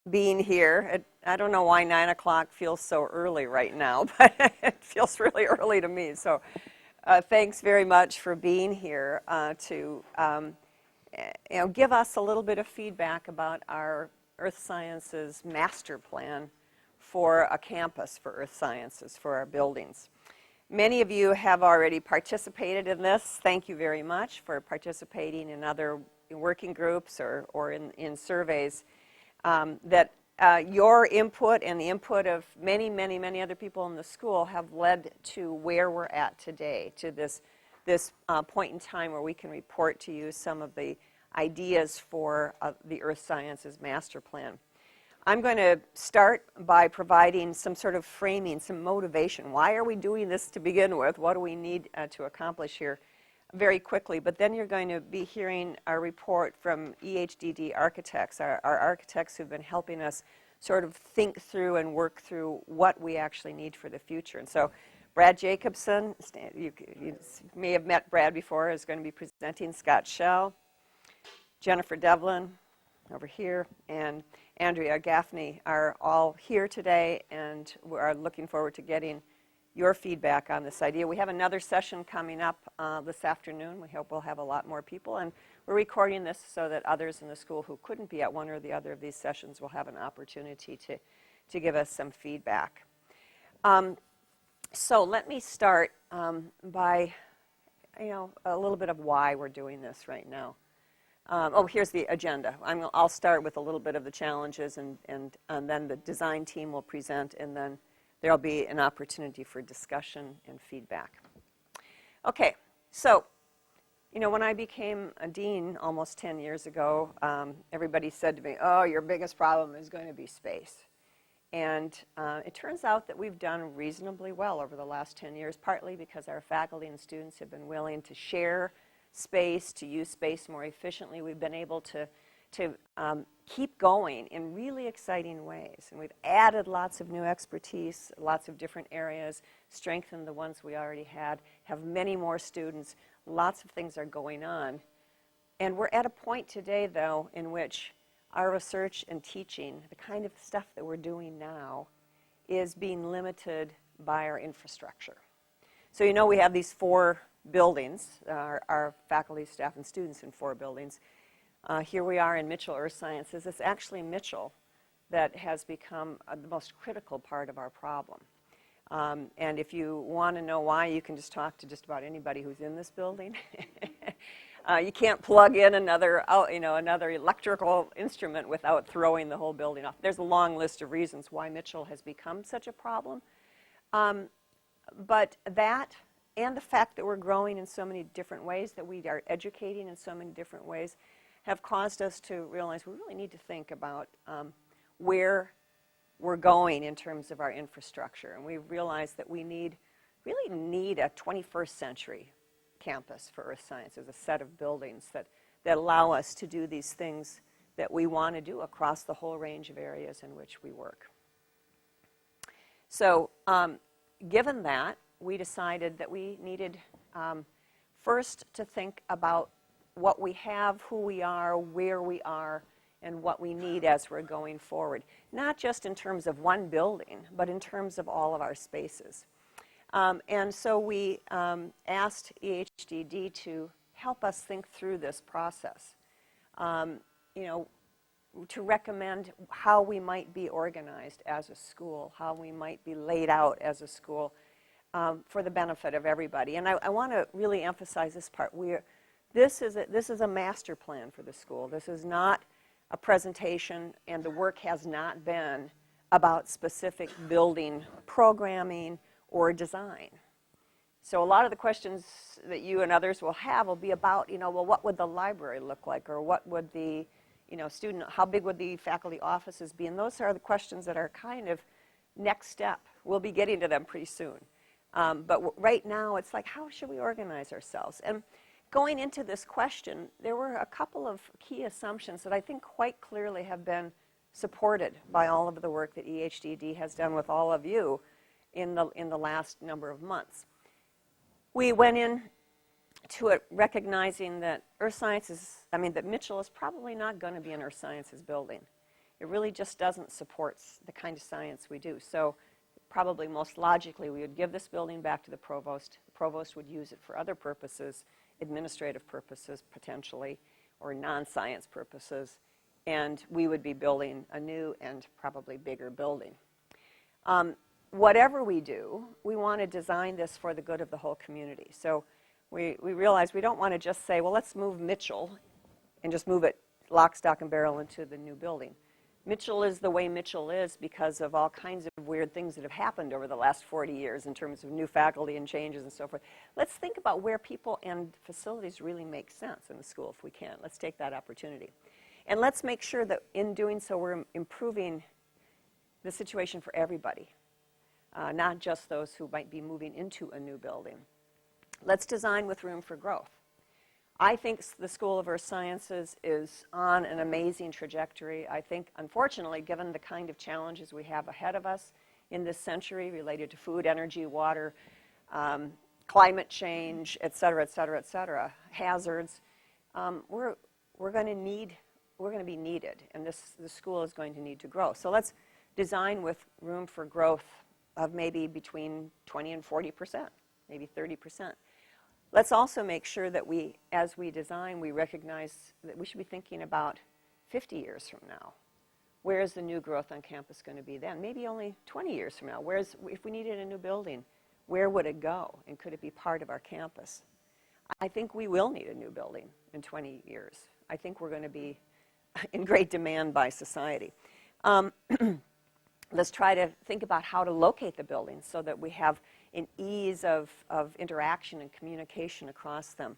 being here. I don't know why 9 o'clock feels so early right now, but it feels really early to me. So thanks very much for being here to give us a little bit of feedback about our Earth Sciences master plan for a campus for Earth Sciences for our buildings. Many of you have already participated in this. Thank you very much for participating in other working groups or in surveys. Your input and the input of many other people in the school have led to where we're at today, to this point in time where we can report to you some of the ideas for the Earth Sciences Master Plan. I'm going to start by providing some sort of framing, some motivation. Why are we doing this to begin with? What do we need to accomplish here? Very quickly, but then you're going to be hearing a report from EHDD architects, our architects who've been helping us sort of think through and work through what we actually need for the future. And so Brad Jacobson, you may have met Brad before, is going to be presenting. Scott Schell, Jennifer Devlin over here, and Andrea Gaffney are all here today, and we are looking forward to getting your feedback on this idea. We have another session coming up this afternoon. We hope we'll have a lot more people, and we're recording this so that others in the school who couldn't be at one or the other of these sessions will have an opportunity to give us some feedback. So let me start by a little bit of why we're doing this right now. Here's the agenda. I'll start with a little bit of the challenges, and then the design team will present, and then there'll be an opportunity for discussion and feedback. Okay, so, when I became a dean almost 10 years ago, everybody said to me, oh, your biggest problem is going to be space. And it turns out that we've done reasonably well over the last 10 years, partly because our faculty and students have been willing to share space, to use space more efficiently. We've been able to keep going in really exciting ways. And we've added lots of new expertise, lots of different areas, strengthened the ones we already had, have many more students, lots of things are going on. And we're at a point today, though, in which our research and teaching, the kind of stuff that we're doing now, is being limited by our infrastructure. So we have these 4 buildings, our faculty, staff, and students in 4 buildings. Here we are in Mitchell Earth Sciences. It's actually Mitchell that has become the most critical part of our problem. And if you want to know why, you can just talk to just about anybody who's in this building. You can't plug in another electrical instrument without throwing the whole building off. There's a long list of reasons why Mitchell has become such a problem. But that and the fact that we're growing in so many different ways, that we are educating in so many different ways, have caused us to realize we really need to think about where we're going in terms of our infrastructure. And we've realized that we really need a 21st century campus for Earth Sciences, a set of buildings that allow us to do these things that we want to do across the whole range of areas in which we work. So given that, we decided that we needed first to think about what we have, who we are, where we are, and what we need as we're going forward. Not just in terms of one building, but in terms of all of our spaces. And so we asked EHDD to help us think through this process, to recommend how we might be organized as a school, how we might be laid out as a school for the benefit of everybody. And I want to really emphasize this part. This is a master plan for the school. This is not a presentation, and the work has not been about specific building programming or design. So a lot of the questions that you and others will have will be about, well, what would the library look like, or what would the, how big would the faculty offices be? And those are the questions that are kind of next step. We'll be getting to them pretty soon. But right now, it's like, how should we organize ourselves? And going into this question, there were a couple of key assumptions that I think quite clearly have been supported by all of the work that EHDD has done with all of you in the last number of months. We went in to it recognizing that that Mitchell is probably not going to be an Earth Sciences building. It really just doesn't support the kind of science we do. So probably most logically, we would give this building back to the provost. The provost would use it for other purposes, administrative purposes potentially, or non-science purposes, and we would be building a new and probably bigger building. Whatever we do, we want to design this for the good of the whole community. So we realize we don't want to just say, well, let's move Mitchell and just move it lock, stock, and barrel into the new building. Mitchell is the way Mitchell is because of all kinds of weird things that have happened over the last 40 years in terms of new faculty and changes and so forth. Let's think about where people and facilities really make sense in the school if we can. Let's take that opportunity. And let's make sure that in doing so we're improving the situation for everybody, not just those who might be moving into a new building. Let's design with room for growth. I think the School of Earth Sciences is on an amazing trajectory. I think, unfortunately, given the kind of challenges we have ahead of us in this century related to food, energy, water, climate change, et cetera, et cetera, et cetera, hazards, we're going to be needed, and the school is going to need to grow. So let's design with room for growth of maybe between 20 and 40%, maybe 30%. Let's also make sure that as we design, we recognize that we should be thinking about 50 years from now. Where is the new growth on campus going to be then? Maybe only 20 years from now. If we needed a new building, where would it go? And could it be part of our campus? I think we will need a new building in 20 years. I think we're going to be in great demand by society. Let's try to think about how to locate the buildings so that we have an ease of interaction and communication across them.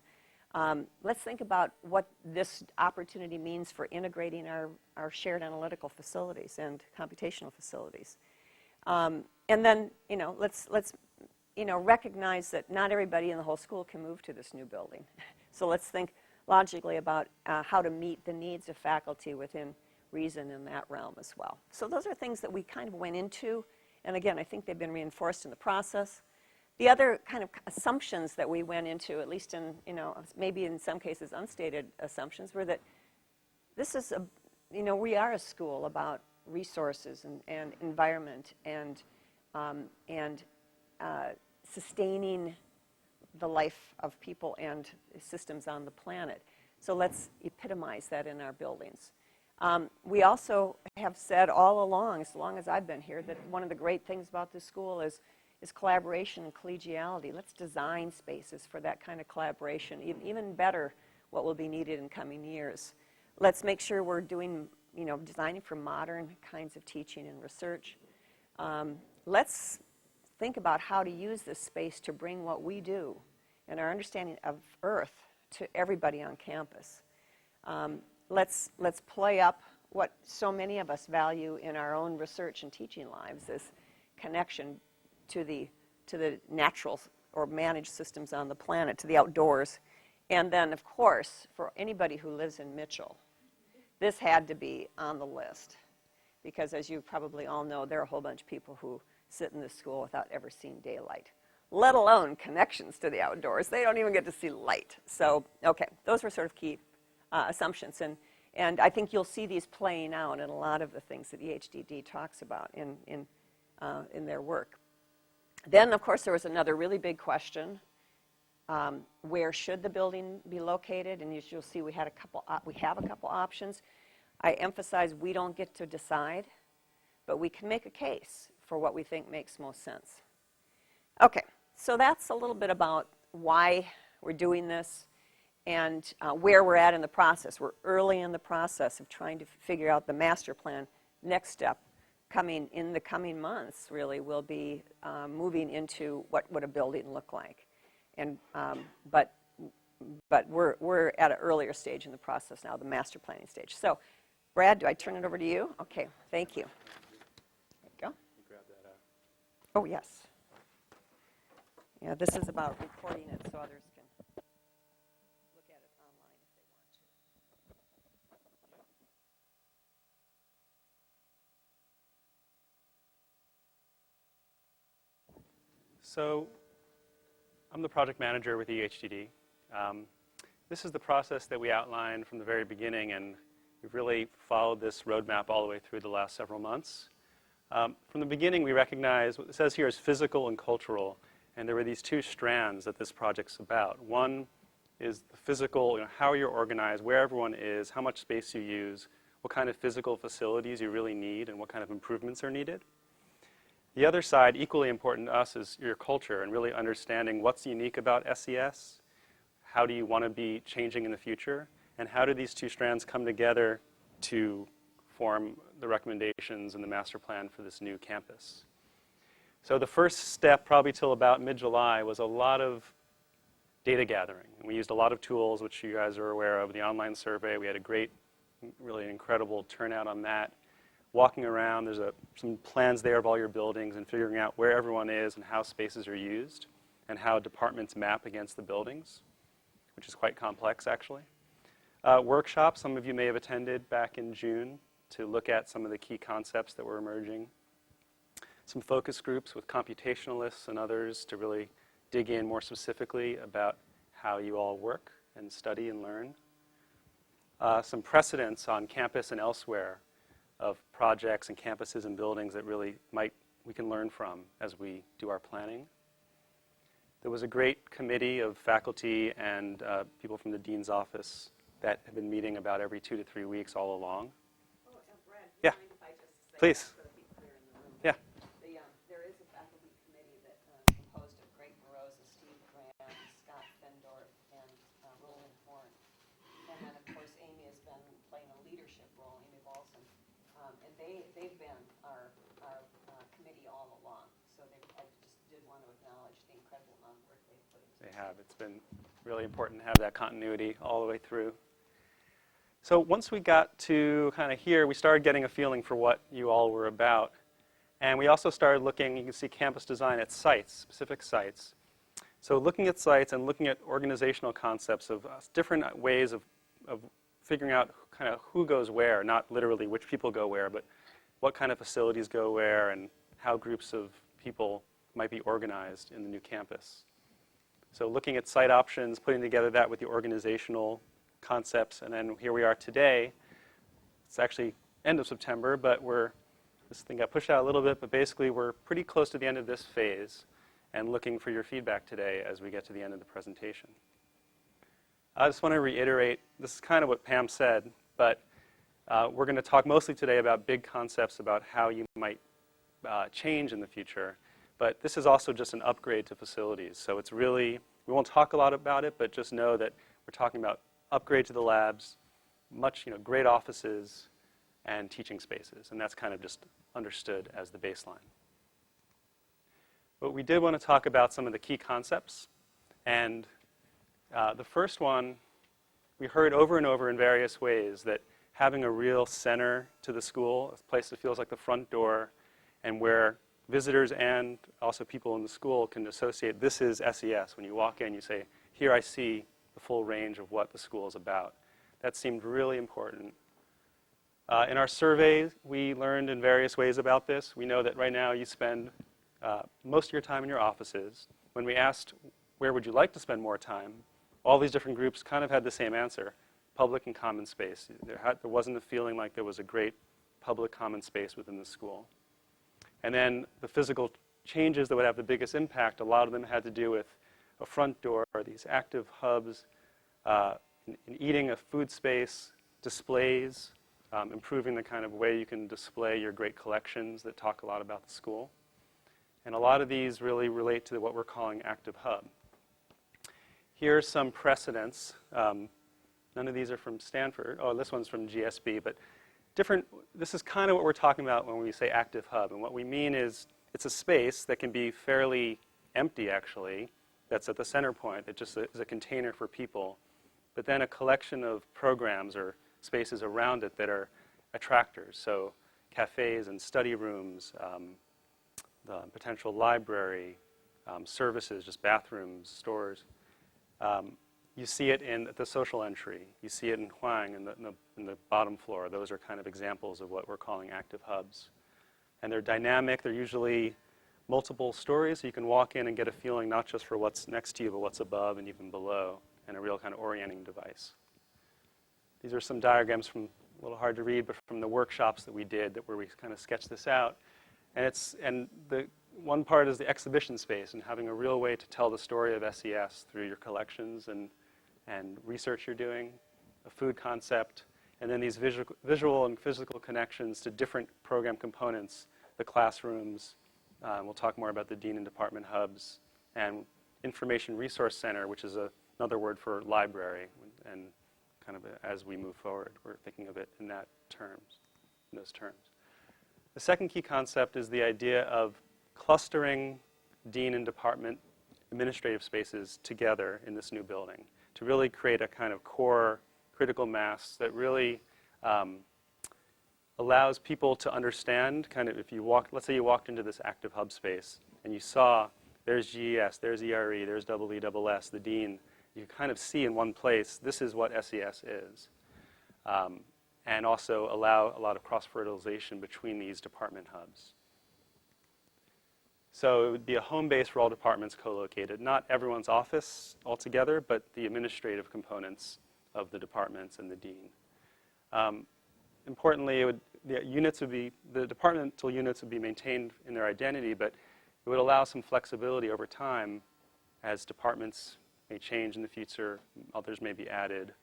Let's think about what this opportunity means for integrating our shared analytical facilities and computational facilities. And then, let's recognize that not everybody in the whole school can move to this new building. So let's think logically about how to meet the needs of faculty within reason in that realm as well. So those are things that we kind of went into, and again, I think they've been reinforced in the process. The other kind of assumptions that we went into, at least in, maybe in some cases unstated assumptions, were that this is we are a school about resources and environment and sustaining the life of people and systems on the planet. So let's epitomize that in our buildings. We also have said all along, as long as I've been here, that one of the great things about this school is collaboration and collegiality. Let's design spaces for that kind of collaboration, even better what will be needed in coming years. Let's make sure we're doing, designing for modern kinds of teaching and research. Let's think about how to use this space to bring what we do and our understanding of Earth to everybody on campus. Let's play up what so many of us value in our own research and teaching lives, this connection to the natural or managed systems on the planet, to the outdoors. And then, of course, for anybody who lives in Mitchell, this had to be on the list. Because as you probably all know, there are a whole bunch of people who sit in this school without ever seeing daylight, let alone connections to the outdoors. They don't even get to see light. So, okay, those were sort of key assumptions. And I think you'll see these playing out in a lot of the things that EHDD talks about in their work. Then, of course, there was another really big question. Where should the building be located? And you'll see we have a couple options. I emphasize we don't get to decide, but we can make a case for what we think makes most sense. Okay, so that's a little bit about why we're doing this and where we're at in the process. We're early in the process of trying to figure out the master plan. Next step in the coming months really will be moving into what would a building look like. And but we're at an earlier stage in the process now, the master planning stage. So, Brad, do I turn it over to you? Okay, thank you. There you go. You grab that up. Oh, yes. Yeah, this is about recording it so others can look at it online if they want to. So, I'm the project manager with EHDD. This is the process that we outlined from the very beginning, and We've really followed this roadmap all the way through the last several months. From the beginning, we recognized what it says here is physical and cultural, and there were these two strands that this project's about. One is the physical, how you're organized, where everyone is, how much space you use, what kind of physical facilities you really need, and what kind of improvements are needed. The other side, equally important to us, is your culture and really understanding what's unique about SES, how do you want to be changing in the future, and how do these two strands come together to form the recommendations and the master plan for this new campus. So the first step, probably till about mid-July, was a lot of data gathering. And we used a lot of tools, which you guys are aware of, the online survey. We had a great, really incredible turnout on that. Walking around, there's some plans there of all your buildings and figuring out where everyone is and how spaces are used and how departments map against the buildings, which is quite complex, actually. Workshops, some of you may have attended back in June to look at some of the key concepts that were emerging. Some focus groups with computationalists and others to really dig in more specifically about how you all work and study and learn. Some precedents on campus and elsewhere of projects and campuses and buildings that really we can learn from as we do our planning. There was a great committee of faculty and people from the dean's office that have been meeting about every 2 to 3 weeks all along. Oh, Brad, do you Yeah. mind if I just say Please. so that we clear in the room? Yeah. There is a faculty committee that composed of Greg Moroza, Steve Graham, Scott Fendorf, and Roland Horn. And then, of course, Amy has been playing a leadership role, Amy Balson. And they've been our committee all along. So I just did want to acknowledge the incredible amount of work they've put into it. They have. It's been really important to have that continuity all the way through. So once we got to kind of here, we started getting a feeling for what you all were about. And we also started looking, you can see campus design at sites, specific sites. So looking at sites and looking at organizational concepts of different ways of figuring out kind of who goes where, not literally which people go where, but what kind of facilities go where and how groups of people might be organized in the new campus. So looking at site options, putting together that with the organizational concepts, and then here we are today. It's actually end of September, but this thing got pushed out a little bit, but basically we're pretty close to the end of this phase and looking for your feedback today as we get to the end of the presentation. I just want to reiterate, this is kind of what Pam said, but we're going to talk mostly today about big concepts about how you might change in the future. But this is also just an upgrade to facilities. So it's really, we won't talk a lot about it, but just know that we're talking about upgrade to the labs, great offices, and teaching spaces. And that's kind of just understood as the baseline. But we did want to talk about some of the key concepts. And the first one, we heard over and over in various ways that having a real center to the school, a place that feels like the front door, and where visitors and also people in the school can associate this is SES. When you walk in, you say, here I see the full range of what the school is about. That seemed really important. In our surveys, we learned in various ways about this. We know that right now you spend most of your time in your offices. When we asked, where would you like to spend more time, all these different groups kind of had the same answer, public and common space. There wasn't a feeling like there was a great public common space within the school. And then the physical changes that would have the biggest impact, a lot of them had to do with a front door, these active hubs, in eating, a food space, displays, improving the kind of way you can display your great collections that talk a lot about the school. And a lot of these really relate to what we're calling active hub. Here are some precedents. None of these are from Stanford. Oh, this one's from GSB, but this is kind of what we're talking about when we say active hub. And what we mean is it's a space that can be fairly empty, actually, that's at the center point, that just is a container for people, but then a collection of programs or spaces around it that are attractors. So cafes and study rooms, the potential library, services, just bathrooms, stores. You see it in the social entry. You see it in Huang in the bottom floor. Those are kind of examples of what we're calling active hubs. And they're dynamic. They're usually multiple stories, so you can walk in and get a feeling not just for what's next to you, but what's above and even below, and a real kind of orienting device. These are some diagrams from a little hard to read, but from the workshops that we did where we kind of sketched this out. And the one part is the exhibition space and having a real way to tell the story of SES through your collections and research you're doing, a food concept, and then these visual and physical connections to different program components, the classrooms. We'll talk more about the dean and department hubs, and information resource center, which is another word for library. And kind of as we move forward, we're thinking of it in those terms. The second key concept is the idea of clustering dean and department administrative spaces together in this new building to really create a kind of core critical mass that really allows people to understand kind of if you walk, let's say you walked into this active hub space and you saw there's GES, there's ERE, there's EESS, the dean. You kind of see in one place, this is what SES is. And also allow a lot of cross-fertilization between these department hubs. So it would be a home base for all departments co-located. Not everyone's office altogether, but the administrative components of the departments and the dean. Importantly, the departmental units would be maintained in their identity, but it would allow some flexibility over time as departments may change in the future, others may be added.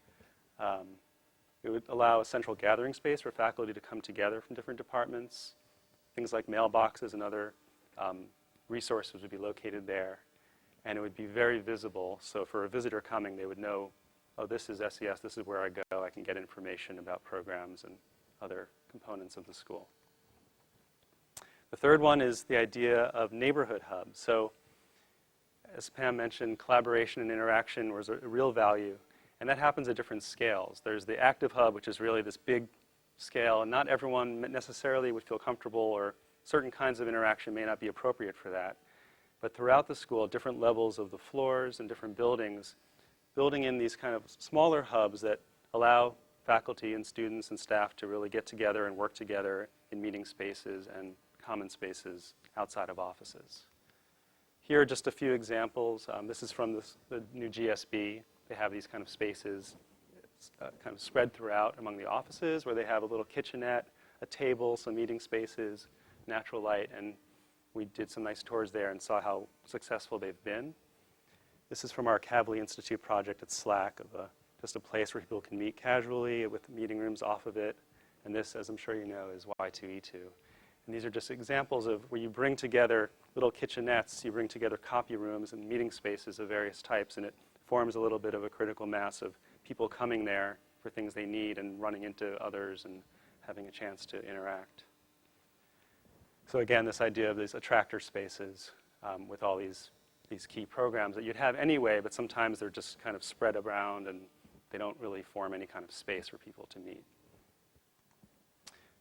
It would allow a central gathering space for faculty to come together from different departments. Things like mailboxes and other resources would be located there. And it would be very visible, so for a visitor coming, they would know, oh, this is SES, this is where I go, I can get information about programs and other components of the school. The third one is the idea of neighborhood hubs. So as Pam mentioned, collaboration and interaction was a real value, and that happens at different scales. There's the active hub, which is really this big scale, and not everyone necessarily would feel comfortable, or certain kinds of interaction may not be appropriate for that. But throughout the school, different levels of the floors and different buildings, building in these kind of smaller hubs that allow faculty and students and staff to really get together and work together in meeting spaces and common spaces outside of offices. Here are just a few examples. This is from the new GSB. They have these kind of spaces kind of spread throughout among the offices where they have a little kitchenette, a table, some meeting spaces, natural light, and we did some nice tours there and saw how successful they've been. This is from our Kavli Institute project at SLAC, of just a place where people can meet casually with meeting rooms off of it. And this, as I'm sure you know, is Y2E2. And these are just examples of where you bring together little kitchenettes, you bring together copy rooms and meeting spaces of various types, and it forms a little bit of a critical mass of people coming there for things they need and running into others and having a chance to interact. So again, this idea of these attractor spaces with all these key programs that you'd have anyway, but sometimes they're just kind of spread around and they don't really form any kind of space for people to meet.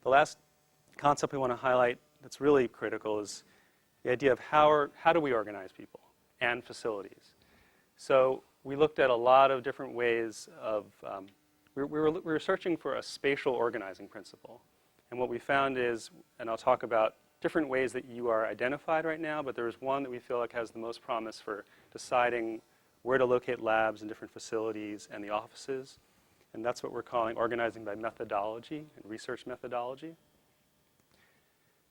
The last concept we want to highlight that's really critical is the idea of how do we organize people and facilities. So we looked at a lot of different ways of, we were searching for a spatial organizing principle. And what we found is, and I'll talk about different ways that you are identified right now, but there's one that we feel like has the most promise for deciding where to locate labs and different facilities and the offices. And that's what we're calling organizing by methodology and research methodology.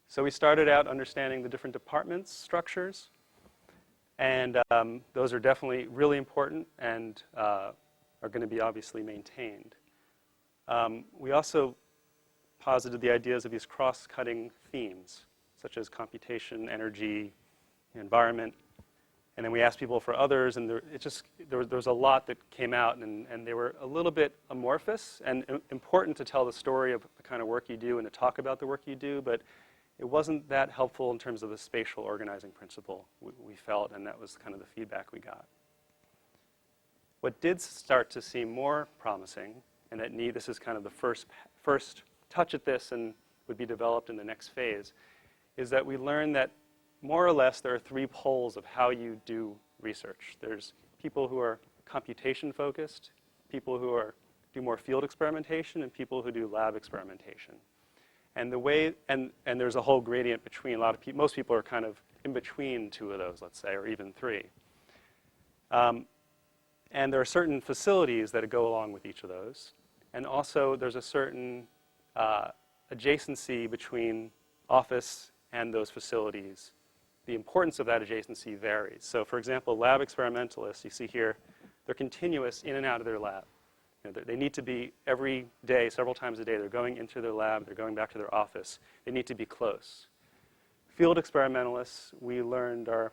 So we started out understanding the different departments' structures. And those are definitely really important and are going to be obviously maintained. We also posited the ideas of these cross-cutting themes, such as computation, energy, environment. And then we asked people for others, and there was a lot that came out, and they were a little bit amorphous and important to tell the story of the kind of work you do and to talk about the work you do, but it wasn't that helpful in terms of the spatial organizing principle, we felt, and that was kind of the feedback we got. What did start to seem more promising, and this is kind of the first touch at this and would be developed in the next phase, is that we learned that more or less there are three poles of how you do research. There's people who are computation focused, people who do more field experimentation, and people who do lab experimentation. And and there's a whole gradient between. Most people are kind of in between two of those, let's say, or even three. And there are certain facilities that go along with each of those. And also there's a certain adjacency between office and those facilities, the importance of that adjacency varies. So for example, lab experimentalists, you see here, they're continuous in and out of their lab. You know, they need to be every day, several times a day, they're going into their lab, they're going back to their office. They need to be close. Field experimentalists, we learned, are,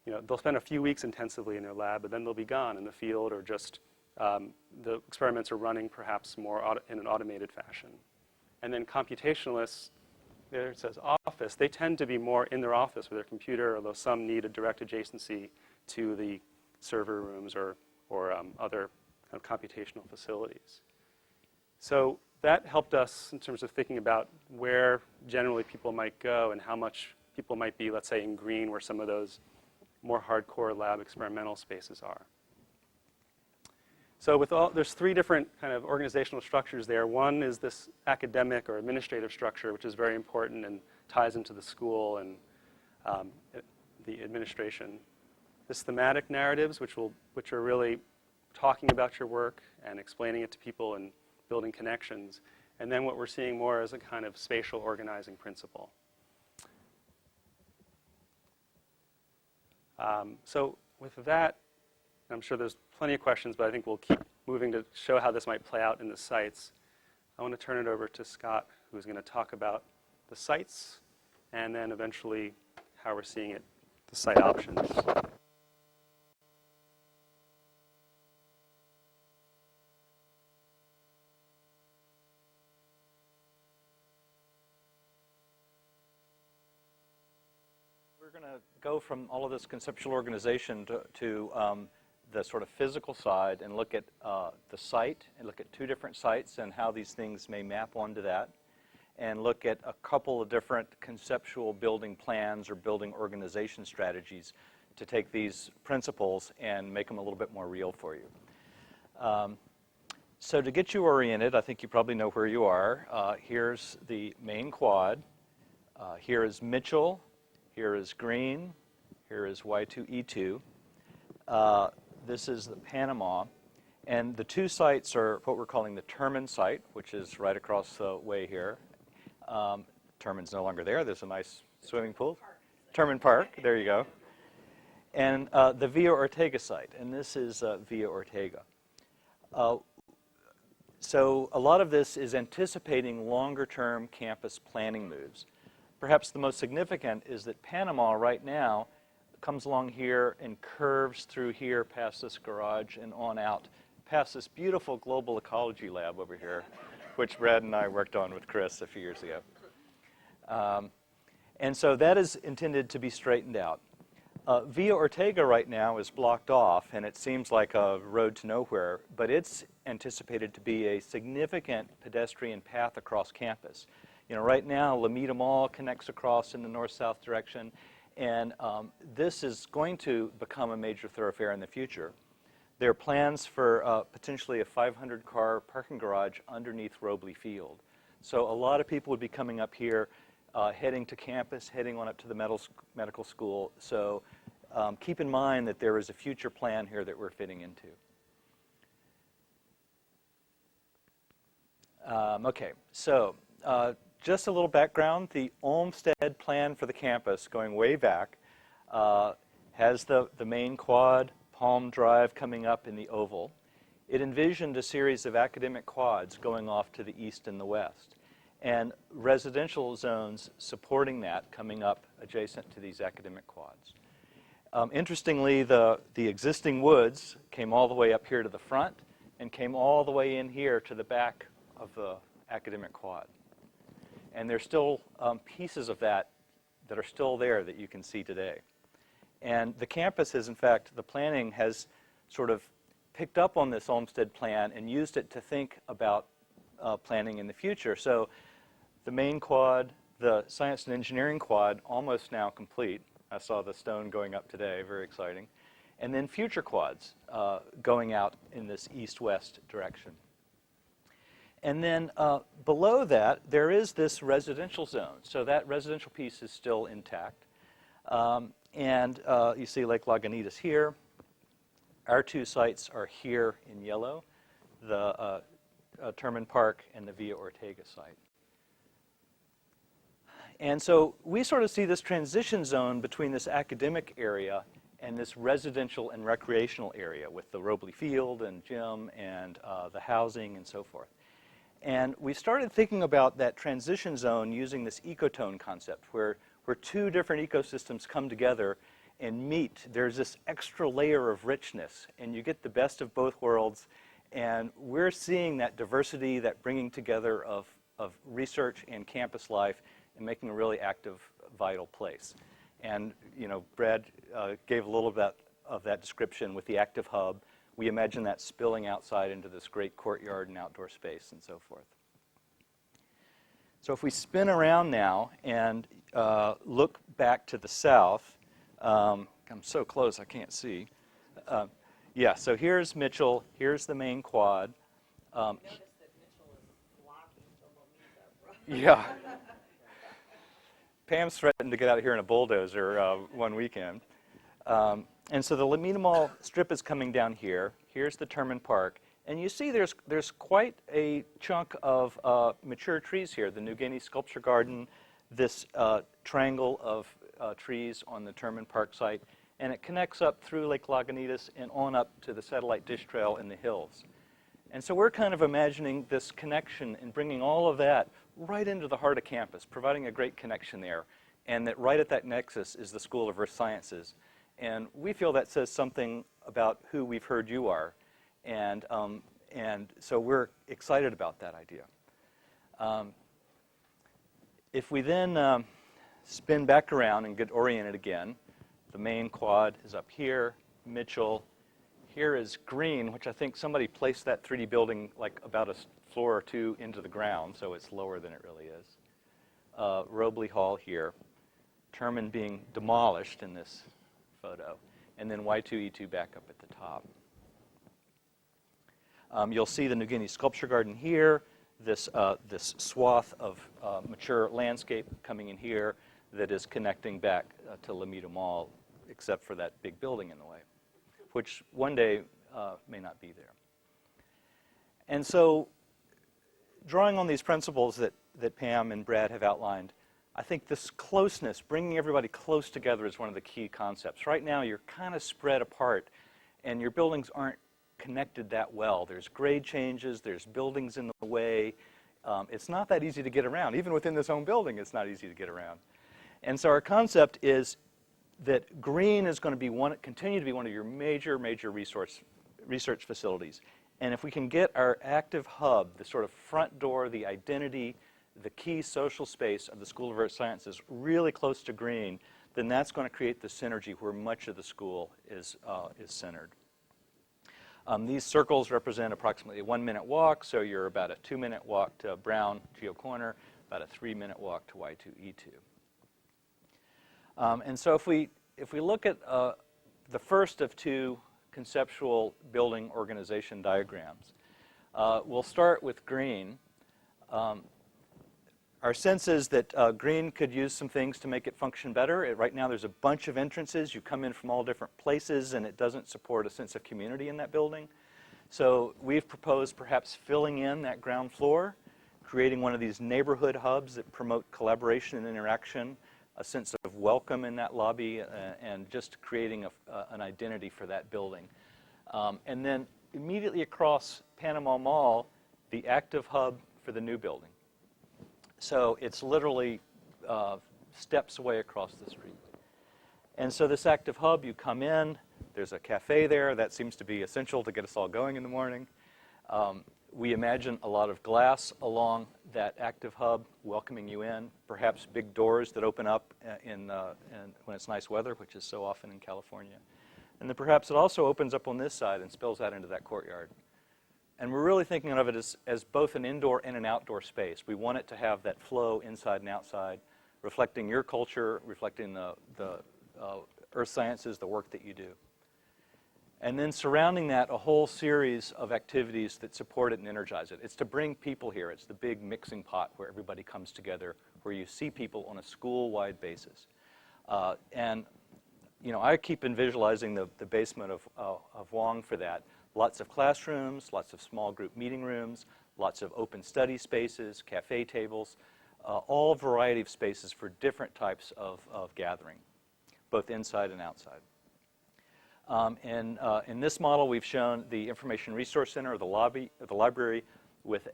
you know, they'll spend a few weeks intensively in their lab, but then they'll be gone in the field, or just the experiments are running perhaps more in an automated fashion. And then computationalists, there it says office, they tend to be more in their office with their computer, although some need a direct adjacency to the server rooms or other kind of computational facilities. So that helped us in terms of thinking about where generally people might go and how much people might be, let's say, in green, where some of those more hardcore lab experimental spaces are. So there's three different kind of organizational structures there. One is this academic or administrative structure, which is very important and ties into the school and the administration. There's thematic narratives, which are really talking about your work and explaining it to people and building connections. And then what we're seeing more as a kind of spatial organizing principle. So with that, I'm sure there's plenty of questions, but I think we'll keep moving to show how this might play out in the sites. I want to turn it over to Scott, who's going to talk about the sites and then eventually how we're seeing it, the site options. We're going to go from all of this conceptual organization to the sort of physical side and look at the site and look at two different sites and how these things may map onto that, and look at a couple of different conceptual building plans or building organization strategies to take these principles and make them a little bit more real for you. So to get you oriented, I think you probably know where you are. Here's the main quad. Here is Mitchell. Here is Green. Here is Y2E2. This is the Panama. And the two sites are what we're calling the Terman site, which is right across the way here. Terman's no longer there. There's a nice swimming pool. Terman Park, there you go. And the Villa Ortega site, and this is Villa Ortega. So a lot of this is anticipating longer-term campus planning moves. Perhaps the most significant is that Panama right now comes along here and curves through here past this garage and on out past this beautiful global ecology lab over here, which Brad and I worked on with Chris a few years ago. And so that is intended to be straightened out. Villa Ortega right now is blocked off, and it seems like a road to nowhere, but it's anticipated to be a significant pedestrian path across campus. You know, right now, Lameda Mall connects across in the north-south direction, and this is going to become a major thoroughfare in the future. There are plans for potentially a 500-car parking garage underneath Robley Field. So a lot of people would be coming up here, heading to campus, heading on up to the medical school. So keep in mind that there is a future plan here that we're fitting into. Okay, so just a little background. The Olmsted plan for the campus, going way back, has the main quad, Palm Drive coming up in the oval. It envisioned a series of academic quads going off to the east and the west, and residential zones supporting that coming up adjacent to these academic quads. Interestingly, the existing woods came all the way up here to the front and came all the way in here to the back of the academic quad. And there's still pieces of that that are still there that you can see today. And the campus is, in fact, the planning has sort of picked up on this Olmsted plan and used it to think about planning in the future. So the main quad, the science and engineering quad, almost now complete. I saw the stone going up today, very exciting. And then future quads going out in this east-west direction. And then below that, there is this residential zone. So that residential piece is still intact. And you see Lake Lagunitas here. Our two sites are here in yellow, the Terman Park and the Villa Ortega site. And so we sort of see this transition zone between this academic area and this residential and recreational area with the Robley Field and gym and the housing and so forth. And we started thinking about that transition zone using this ecotone concept where two different ecosystems come together and meet. There's this extra layer of richness, and you get the best of both worlds. And we're seeing that diversity, that bringing together of research and campus life and making a really active, vital place. And Brad gave a little bit of that description with the active hub. We imagine that spilling outside into this great courtyard and outdoor space and so forth. So if we spin around now and look back to the south, I'm so close I can't see. Yeah, so here's Mitchell, here's the main quad. Notice that Mitchell is blocking the Lomita. Yeah. Pam's threatened to get out of here in a bulldozer one weekend. And so the Lomita Mall strip is coming down here. Here's the Terman Park. And you see there's quite a chunk of mature trees here. The New Guinea Sculpture Garden, this triangle of trees on the Terman Park site. And it connects up through Lake Lagunitas and on up to the satellite dish trail in the hills. And so we're kind of imagining this connection and bringing all of that right into the heart of campus, providing a great connection there. And that right at that nexus is the School of Earth Sciences. And we feel that says something about who we've heard you are. And so we're excited about that idea. If we then spin back around and get oriented again, the main quad is up here, Mitchell. Here is Green, which I think somebody placed that 3D building like about a floor or two into the ground, so it's lower than it really is. Robley Hall here, Terman being demolished in this photo, and then Y2E2 back up at the top. You'll see the New Guinea Sculpture Garden here, this swath of mature landscape coming in here that is connecting back to Lomita Mall, except for that big building in the way, which one day may not be there. And so drawing on these principles that Pam and Brad have outlined, I think this closeness, bringing everybody close together is one of the key concepts. Right now, you're kind of spread apart, and your buildings aren't connected that well. There's grade changes, there's buildings in the way. It's not that easy to get around. Even within this own building, it's not easy to get around. And so our concept is that green is going to continue to be one of your major research facilities. And if we can get our active hub, the sort of front door, the identity, the key social space of the School of Earth Sciences really close to green, then that's going to create the synergy where much of the school is centered. These circles represent approximately a 1-minute walk, so you're about a 2-minute walk to Brown Geo Corner, about a 3-minute walk to Y2E2. And so if we look at the first of two conceptual building organization diagrams, we'll start with green. Our sense is that green could use some things to make it function better. Right now there's a bunch of entrances. You come in from all different places, and it doesn't support a sense of community in that building. So we've proposed perhaps filling in that ground floor, creating one of these neighborhood hubs that promote collaboration and interaction, a sense of welcome in that lobby, and just creating an identity for that building. And then immediately across Panama Mall, the active hub for the new building. So it's literally steps away across the street. And so this active hub, you come in, there's a cafe there. That seems to be essential to get us all going in the morning. We imagine a lot of glass along that active hub welcoming you in, perhaps big doors that open up when it's nice weather, which is so often in California. And then perhaps it also opens up on this side and spills out into that courtyard. And we're really thinking of it as both an indoor and an outdoor space. We want it to have that flow inside and outside, reflecting your culture, reflecting the earth sciences, the work that you do. And then surrounding that, a whole series of activities that support it and energize it. It's to bring people here. It's the big mixing pot where everybody comes together, where you see people on a school-wide basis. And I keep visualizing the basement of Wong for that. Lots of classrooms, lots of small group meeting rooms, lots of open study spaces, cafe tables, all variety of spaces for different types of gathering, both inside and outside. In this model, we've shown the Information Resource Center, or the library, with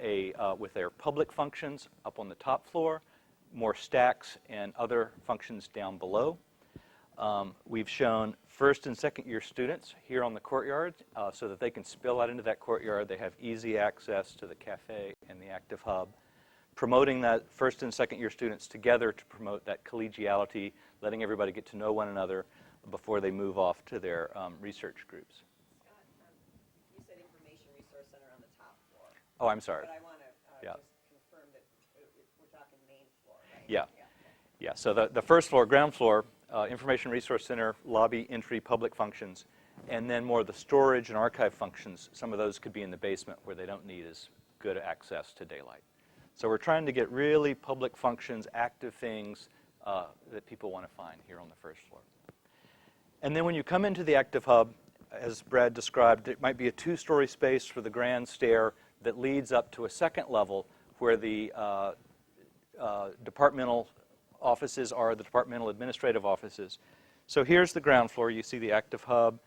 their public functions up on the top floor, more stacks and other functions down below. We've shown first and second year students here on the courtyard so that they can spill out into that courtyard. They have easy access to the cafe and the active hub, promoting that first and second year students together to promote that collegiality, letting everybody get to know one another before they move off to their research groups. Scott, you said Information Resource Center on the top floor. Oh, I'm sorry. But I want to Yeah. just confirm that we're talking main floor, right? Yeah. Yeah, so the first floor, ground floor, Information Resource Center, lobby, entry, public functions, and then more of the storage and archive functions. Some of those could be in the basement where they don't need as good access to daylight. So we're trying to get really public functions, active things that people want to find here on the first floor. And then when you come into the active hub, as Brad described, it might be a two-story space for the grand stair that leads up to a second level where the departmental offices are, the departmental administrative offices. So here's the ground floor. You see the active hub,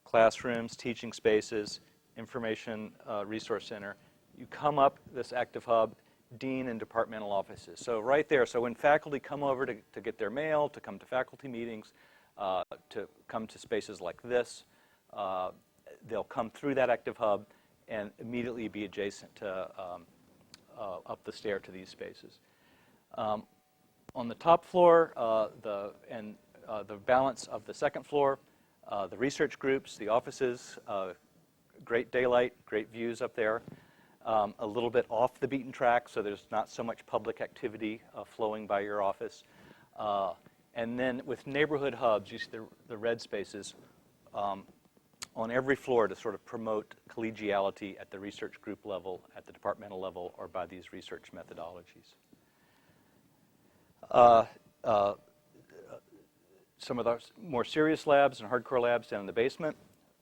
classrooms, teaching spaces, Information Resource Center. You come up this active hub, dean and departmental offices. So right there, so when faculty come over to get their mail, to come to faculty meetings, to come to spaces like this, they'll come through that active hub and immediately be adjacent to up the stair to these spaces. On the top floor, the balance of the second floor, the research groups, the offices, great daylight, great views up there. A little bit off the beaten track, so there's not so much public activity flowing by your office. And then with neighborhood hubs, you see the red spaces on every floor to sort of promote collegiality at the research group level, at the departmental level, or by these research methodologies. Some of those more serious labs and hardcore labs down in the basement.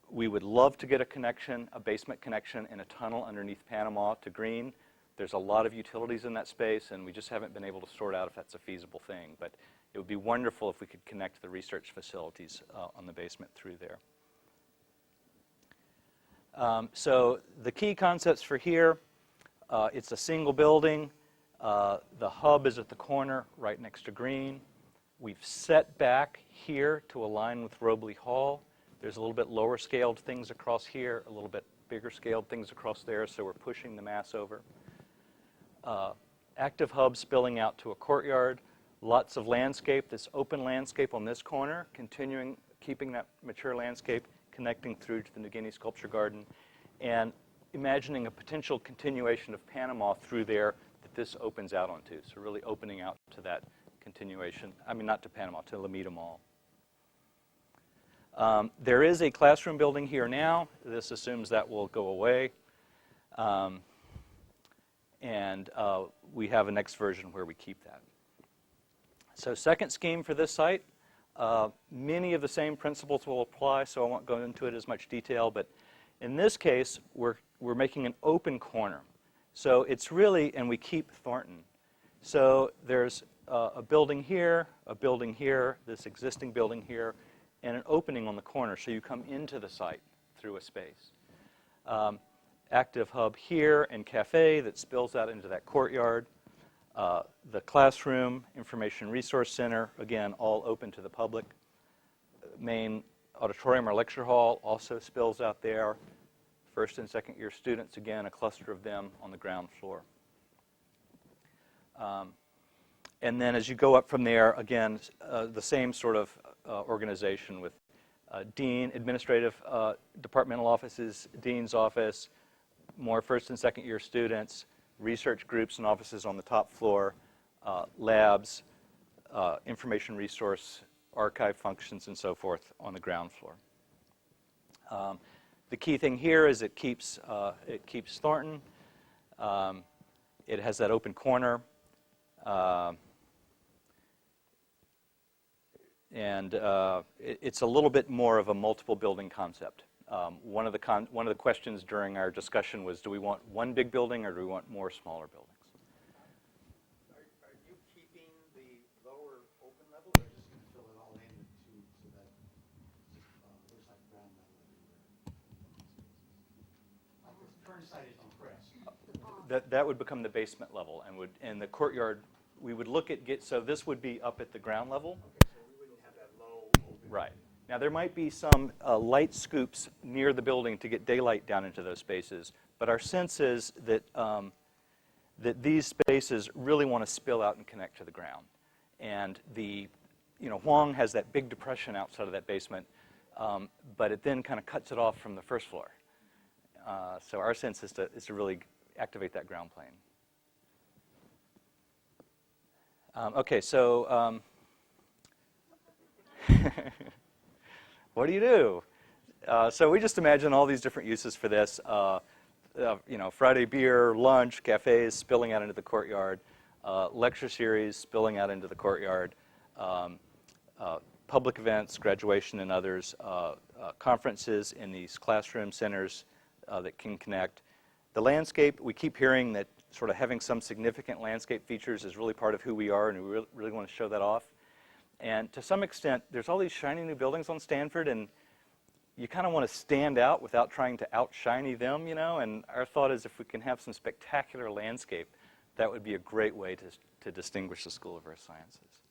We would love to get a connection, a basement connection in a tunnel underneath Panama to Green. There's a lot of utilities in that space, and we just haven't been able to sort out if that's a feasible thing. But it would be wonderful if we could connect the research facilities on the basement through there. So the key concepts for here, it's a single building. The hub is at the corner right next to Green. We've set back here to align with Robley Hall. There's a little bit lower scaled things across here, a little bit bigger scaled things across there, so we're pushing the mass over. Active hub spilling out to a courtyard. Lots of landscape, this open landscape on this corner, continuing, keeping that mature landscape, connecting through to the New Guinea Sculpture Garden, and imagining a potential continuation of Panama through there that this opens out onto. So really opening out to that continuation. I mean, not to Panama, to Alameda Mall. There is a classroom building here now. This assumes that will go away. We have a next version where we keep that. So second scheme for this site, many of the same principles will apply, so I won't go into it as much detail, but in this case, we're making an open corner. So it's really, and we keep Thornton. So there's a building here, this existing building here, and an opening on the corner, so you come into the site through a space. Active hub here and cafe that spills out into that courtyard. The classroom, Information Resource Center, again, all open to the public. Main auditorium or lecture hall also spills out there. First and second year students, again, a cluster of them on the ground floor. And then as you go up from there, again, the same sort of organization with dean, administrative departmental offices, dean's office, more first and second year students, research groups and offices on the top floor, labs, information resource, archive functions, and so forth on the ground floor. The key thing here is it keeps Thornton. It has that open corner. It's a little bit more of a multiple building concept. One of the questions during our discussion was, do we want one big building or do we want more smaller buildings? Are site is depressed. That would become the basement level, and the courtyard, we would look at so this would be up at the ground level. Okay, so we wouldn't have that low open. Right. Now there might be some light scoops near the building to get daylight down into those spaces, but our sense is that that these spaces really want to spill out and connect to the ground. And Huang has that big depression outside of that basement, but it then kind of cuts it off from the first floor. So our sense is to really activate that ground plane. Okay, so what do you do? So we just imagine all these different uses for this. Friday beer, lunch, cafes spilling out into the courtyard, lecture series spilling out into the courtyard, public events, graduation and others, conferences in these classroom centers that can connect. The landscape, we keep hearing that sort of having some significant landscape features is really part of who we are, and we really want to show that off. And to some extent, there's all these shiny new buildings on Stanford, and you kind of want to stand out without trying to outshiny them, and our thought is if we can have some spectacular landscape, that would be a great way to distinguish the School of Earth Sciences.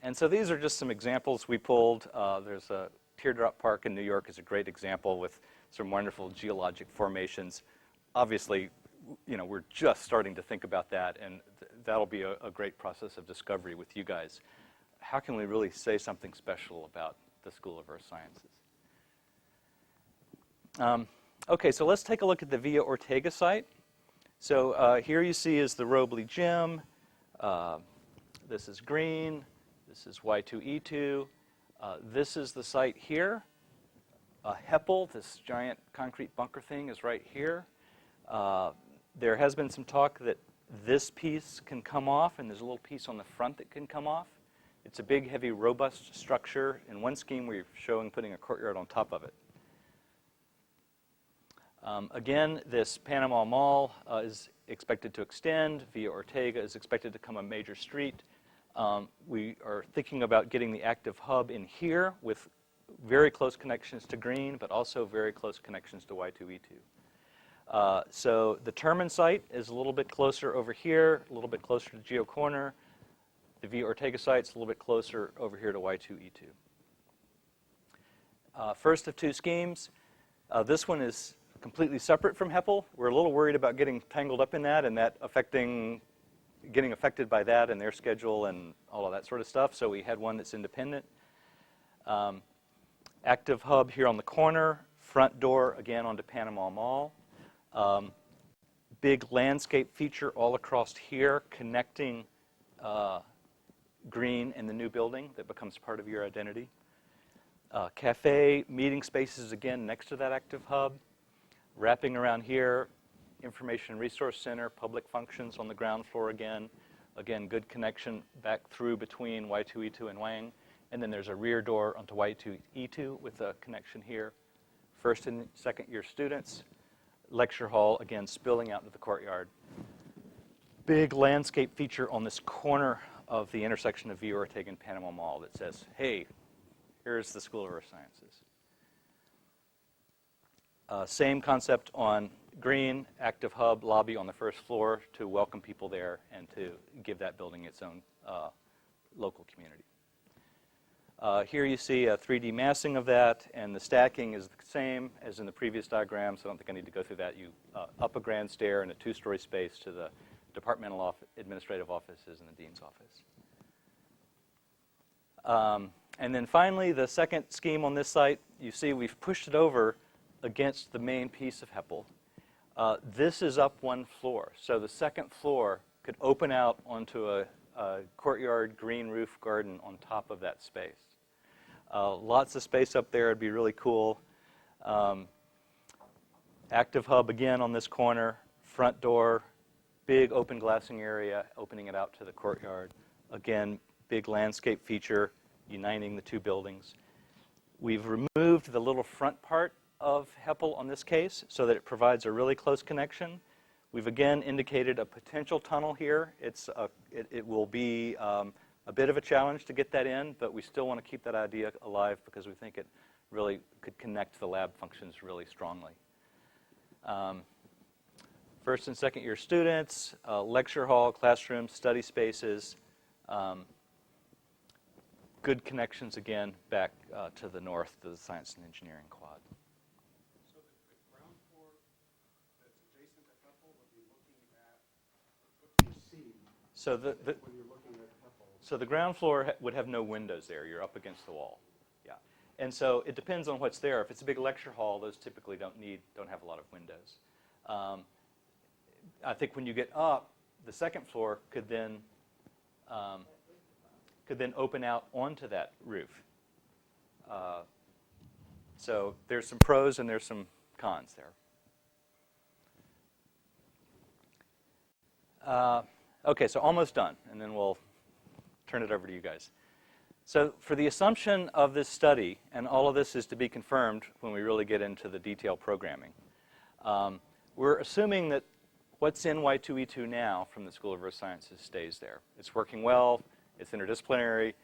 And so these are just some examples we pulled. There's a Teardrop Park in New York is a great example with some wonderful geologic formations. Obviously, we're just starting to think about that, and that'll be a great process of discovery with you guys. How can we really say something special about the School of Earth Sciences? Okay, so let's take a look at the Villa Ortega site. So here you see is the Robley Gym. This is green. This is Y2E2. This is the site here. Heppel, this giant concrete bunker thing, is right here. There has been some talk that this piece can come off, and there's a little piece on the front that can come off. It's a big, heavy, robust structure. In one scheme, we're showing putting a courtyard on top of it. Again, this Panama Mall is expected to extend. Villa Ortega is expected to become a major street. We are thinking about getting the active hub in here with very close connections to green, but also very close connections to Y2E2. So the Terman site is a little bit closer over here, a little bit closer to Geo Corner. The Villa Ortega site's a little bit closer over here to Y2E2. First of two schemes. This one is completely separate from Heppel. We're a little worried about getting tangled up in that and that getting affected by that and their schedule and all of that sort of stuff. So we had one that's independent. Active hub here on the corner. Front door again onto Panama Mall. Big landscape feature all across here connecting green and the new building that becomes part of your identity. Cafe, meeting spaces again next to that active hub. Wrapping around here, information resource center, public functions on the ground floor again. Again, good connection back through between Y2E2 and Wang. And then there's a rear door onto Y2E2 with a connection here. First and second year students. Lecture hall, again, spilling out into the courtyard. Big landscape feature on this corner of the intersection of Villa Ortega and Panama Mall that says, hey, here's the School of Earth Sciences. Same concept on green, active hub, lobby on the first floor to welcome people there and to give that building its own local community. Here you see a 3D massing of that, and the stacking is the same as in the previous diagram, so I don't think I need to go through that. You up a grand stair and a two-story space to the departmental administrative offices and the dean's office. And then finally, the second scheme on this site, you see we've pushed it over against the main piece of Heppel. This is up one floor, so the second floor could open out onto a courtyard green roof garden on top of that space. Lots of space up there, it'd be really cool. Active hub again on this corner, front door, big open glassing area, opening it out to the courtyard. Again, big landscape feature uniting the two buildings. We've removed the little front part of Heppel on this case so that it provides a really close connection. We've again indicated a potential tunnel here. It will be a bit of a challenge to get that in, but we still want to keep that idea alive because we think it really could connect the lab functions really strongly. First and second year students, lecture hall, classroom, study spaces, good connections again back to the north to the science and engineering quad. So the ground floor that's adjacent to Heppel would be looking at what you see So when you're looking at Heppel. so the ground floor would have no windows there. You're up against the wall. Yeah. And so it depends on what's there. If it's a big lecture hall, those typically don't have a lot of windows. I think when you get up, the second floor could then open out onto that roof. So there's some pros and there's some cons there. Okay, so almost done, and then we'll turn it over to you guys. So for the assumption of this study, and all of this is to be confirmed when we really get into the detailed programming, we're assuming that what's in Y2E2 now from the School of Earth Sciences stays there. It's working well. It's interdisciplinary.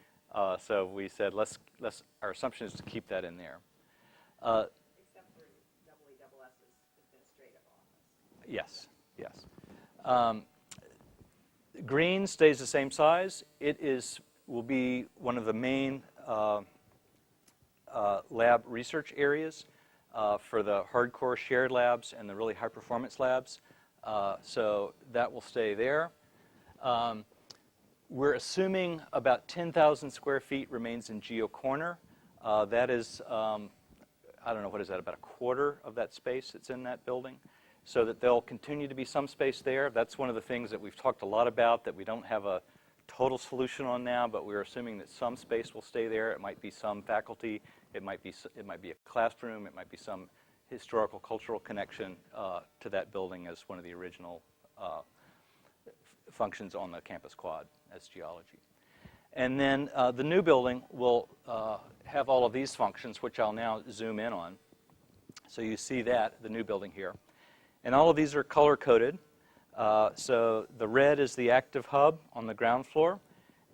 So we said our assumption is to keep that in there. Except for EES's administrative office. Yes, yes. Green stays the same size. It will be one of the main lab research areas for the hardcore shared labs and the really high performance labs. So that will stay there. We're assuming about 10,000 square feet remains in Geo Corner. That is, I don't know, what is that, about a quarter of that space that's in that building, so that there'll continue to be some space there. That's one of the things that we've talked a lot about that we don't have a total solution on now, but we're assuming that some space will stay there. It might be some faculty. It might be a classroom. It might be some historical, cultural connection to that building as one of the original functions on the campus quad as geology. And then the new building will have all of these functions, which I'll now zoom in on. So you see that, the new building here. And all of these are color-coded. So the red is the active hub on the ground floor,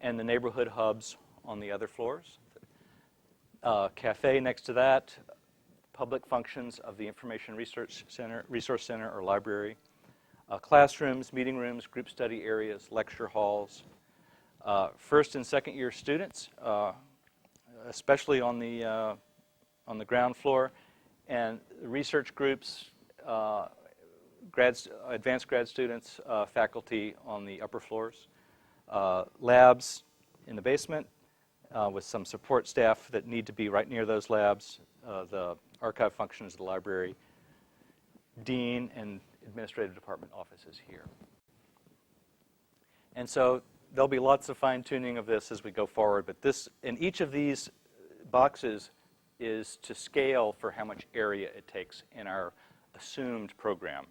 and the neighborhood hubs on the other floors. Cafe next to that, public functions of the Information Resource Center or library, classrooms, meeting rooms, group study areas, lecture halls. First and second year students, especially on the ground floor, and research groups, advanced grad students, faculty on the upper floors, labs in the basement with some support staff that need to be right near those labs, the archive functions of the library, dean and administrative department offices here. And so there'll be lots of fine-tuning of this as we go forward, but this, in each of these boxes, is to scale for how much area it takes in our assumed program.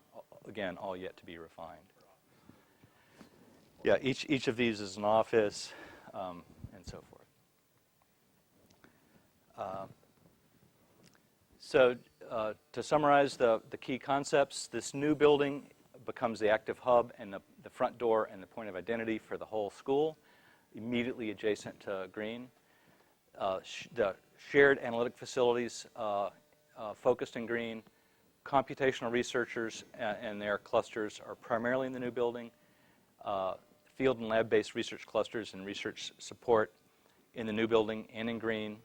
Again, all yet to be refined. Yeah, each of these is an office, and so forth. So to summarize the key concepts, this new building becomes the active hub and the front door and the point of identity for the whole school, immediately adjacent to Green. The shared analytic facilities focused in Green. Computational researchers and their clusters are primarily in the new building. Field and lab-based research clusters and research support in the new building and in Green.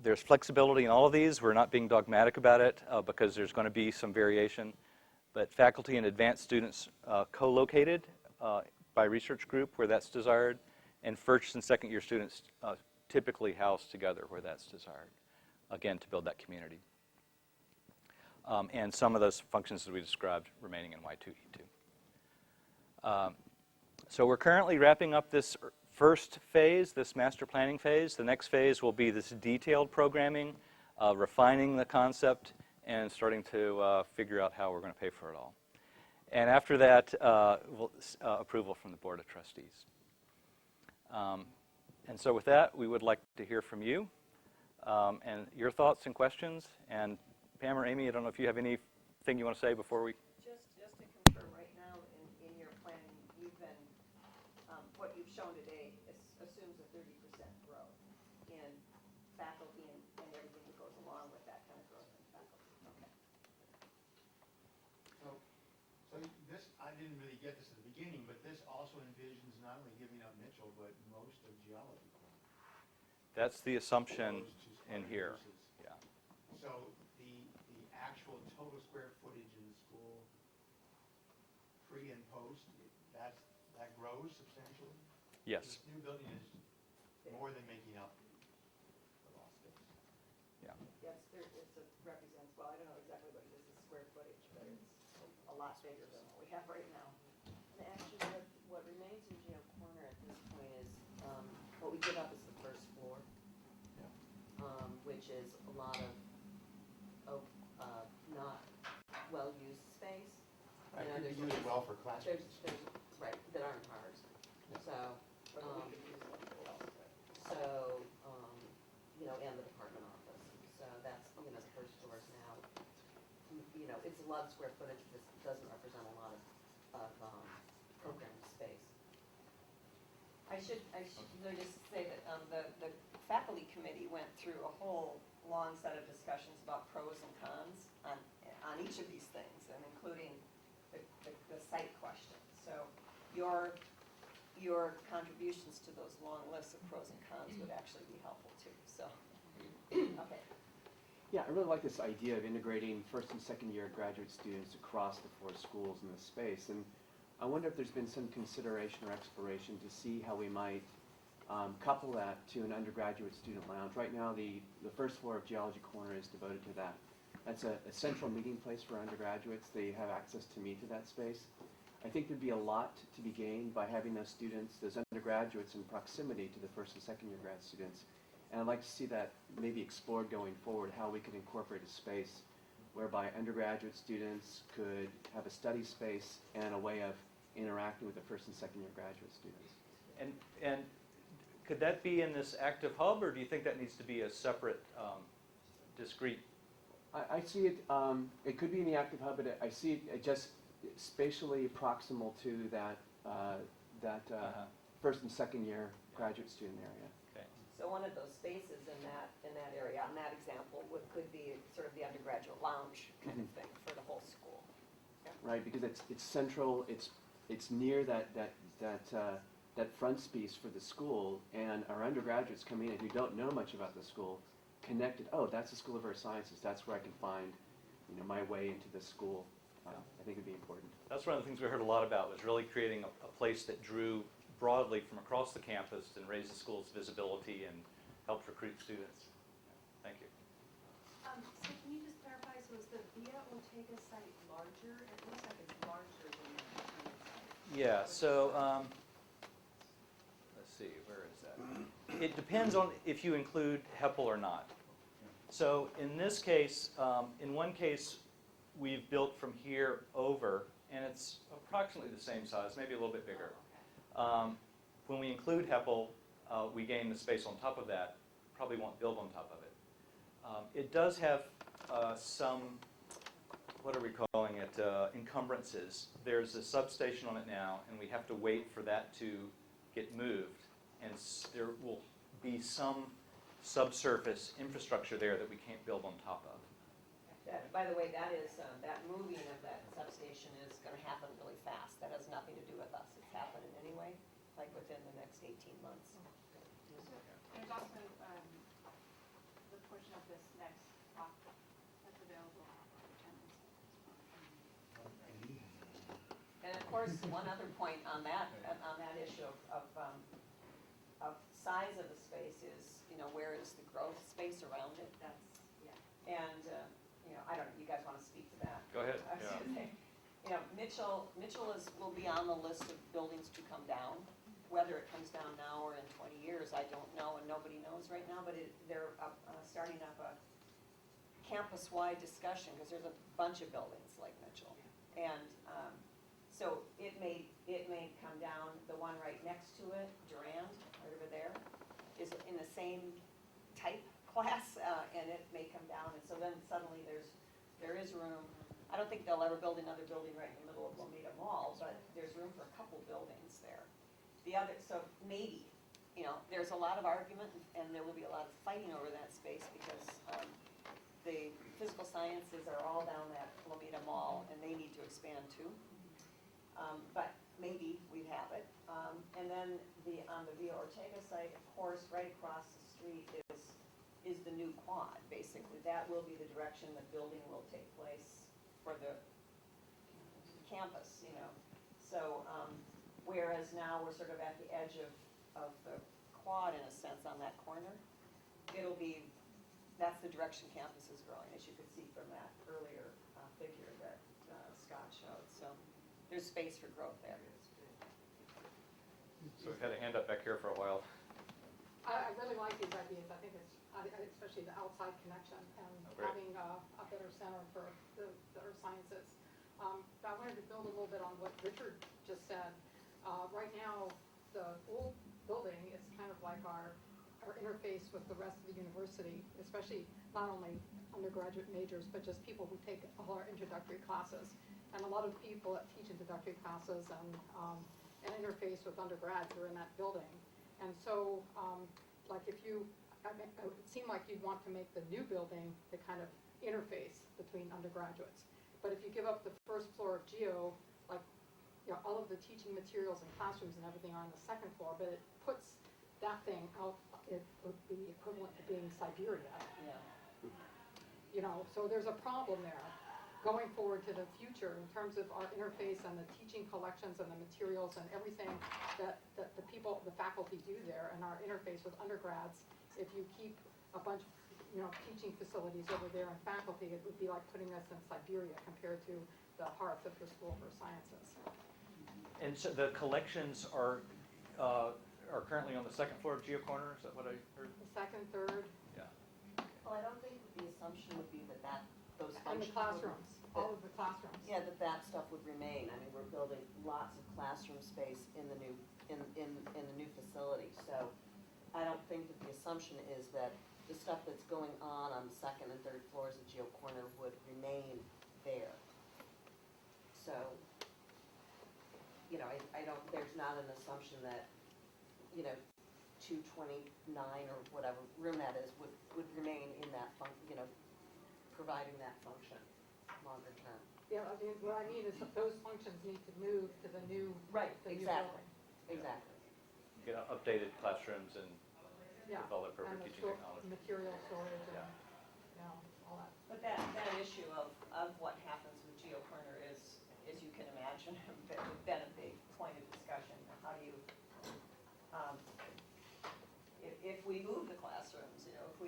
There's flexibility in all of these. We're not being dogmatic about it because there's going to be some variation. But faculty and advanced students co-located by research group where that's desired, and first and second year students typically housed together where that's desired, again, to build that community. And some of those functions that we described remaining in Y2E2. So we're currently wrapping up this first phase, this master planning phase. The next phase will be this detailed programming, refining the concept, and starting to figure out how we're going to pay for it all. And after that, approval from the Board of Trustees. And so with that, we would like to hear from you and your thoughts and questions. And Pam or Amy, I don't know if you have anything you want to say before we... Just to confirm, right now in your planning, you've been, what you've shown today assumes a 30% growth in faculty and everything that goes along with that kind of growth in faculty. Okay. didn't really get this at the beginning, but this also envisions not only giving up Mitchell, but most of geology. That's the assumption Those two in square here. uses. Yeah. So the actual total square footage in the school, pre and post, that grows substantially? Yes. This new building is more than making up the lost space. Yeah. Yes, it represents, well, I don't know exactly what it is, the square footage, but it's a lot bigger than what we have right now. And actually, what remains in Geo Corner at this point is, what we give up is the first floor, which is a lot of not well-used space. Right, You know, could be there's- used well for classrooms. There's, right, that aren't ours. Yeah. So, But we could use one for else, but- so, and the department office. So that's, the first floor is now, it's a lot of square footage, this doesn't represent a lot of program space. I should just say that the faculty committee went through a whole long set of discussions about pros and cons on each of these things, and including the site questions. So your contributions to those long lists of pros and cons would actually be helpful too, so, okay. Yeah, I really like this idea of integrating first and second year graduate students across the 4 schools in this space. And I wonder if there's been some consideration or exploration to see how we might couple that to an undergraduate student lounge. Right now, the first floor of Geology Corner is devoted to that. That's a central meeting place for undergraduates. They have access to me to that space. I think there'd be a lot to be gained by having those students, those undergraduates, in proximity to the first and second year grad students. And I'd like to see that maybe explored going forward, how we could incorporate a space whereby undergraduate students could have a study space and a way of interacting with the first and second year graduate students. And could that be in this active hub, or do you think that needs to be a separate, discrete? I see it, it could be in the active hub, but I see it just spatially proximal to that, first and second year graduate student area. Okay. So one of those spaces in that area, on that example, could be sort of the undergraduate lounge kind of thing for the whole school. Right, because it's central, it's near that front space for the school, and our undergraduates coming in who don't know much about the school, connected, oh, that's the School of Earth Sciences, that's where I can find, my way into this school. I think it'd be important. That's one of the things we heard a lot about, was really creating a place that drew broadly from across the campus and raised the school's visibility and helped recruit students. Thank you. So can you just clarify, so is the Via Ortega site larger? It looks like it's larger than the current site. Yeah, so, let's see, where is that? It depends on if you include Heppel or not. So in this case, in one case, we've built from here over, and it's approximately the same size, maybe a little bit bigger. When we include Heppel, we gain the space on top of that, probably won't build on top of it. It does have some, what are we calling it, encumbrances. There's a substation on it now, and we have to wait for that to get moved. And there will be some subsurface infrastructure there that we can't build on top of. By the way, that moving of that substation is going to happen really fast. That has nothing to do with us. It's happening anyway, like within the next 18 months. There's also the portion of this next block that's available for tenants. And of course, one other point on that issue of size of the space is, where is the growth space around it? That's, yeah. And, I don't know, you guys want to speak to that? Go ahead. I was going to say, Mitchell will be on the list of buildings to come down. Whether it comes down now or in 20 years, I don't know, and nobody knows right now, but they're starting up a campus-wide discussion, because there's a bunch of buildings like Mitchell. And so it may come down. The one right next to it, Durand, right over there, is in the same type class, and it may come down. And so then suddenly there is room. I don't think they'll ever build another building right in the middle of Lomita Mall, but there's room for a couple buildings there. So maybe, there's a lot of argument, and there will be a lot of fighting over that space, because the physical sciences are all down at Lomita Mall, and they need to expand too. But maybe we have it. And then on the Via Ortega site, of course, right across the street is the new quad, basically. That will be the direction the building will take place for the campus, you know. So, whereas now we're sort of at the edge of the quad, in a sense, on that corner, that's the direction campus is growing, as you could see from that earlier figure that Scott showed. So there's space for growth there. So we've had a hand up back here for a while. I really like these ideas. I think it's, especially the outside connection and Great. having a better center for the earth sciences. But I wanted to build a little bit on what Richard just said. Right now, the old building is kind of like our interface with the rest of the university, especially not only undergraduate majors, but just people who take all our introductory classes. And a lot of people that teach introductory classes and interface with undergrads are in that building. And so, like if you, it would seem like you'd want to make the new building the kind of interface between undergraduates. But if you give up the first floor of Geo, like, you know, all of the teaching materials and classrooms and everything are on the second floor, but it puts that thing out, it would be equivalent to being Siberia. Yeah. You know, so there's a problem there going forward to the future in terms of our interface and the teaching collections and the materials and everything that the people, the faculty do there and our interface with undergrads. If you keep a bunch of, you know, teaching facilities over there and faculty, it would be like putting us in Siberia compared to the hearth of the School for Sciences. And so the collections are currently on the second floor of Geo Corner, is that what I heard? The second, third, Yeah. Well, I don't think that the assumption would be that those and functions the classrooms, all of the classrooms. Yeah, that stuff would remain. I mean, we're building lots of classroom space in the new, in the new facility. So I don't think that the assumption is that the stuff that's going on the second and third floors of Geo Corner would remain there. So, you know, I don't, there's not an assumption that, you know, 229 or whatever room that is would remain in that you know, providing that function longer term. Yeah, I mean, what I mean is that those functions need to move to the new, Right, the new exactly, building. exactly. Get updated classrooms and Yeah, develop and appropriate the teaching technology. material storage and, Yeah. you know, all that. But that issue of what happens with Geo Corner is, as you can imagine, been a big point of discussion. How do you, if we move the classrooms, you know, if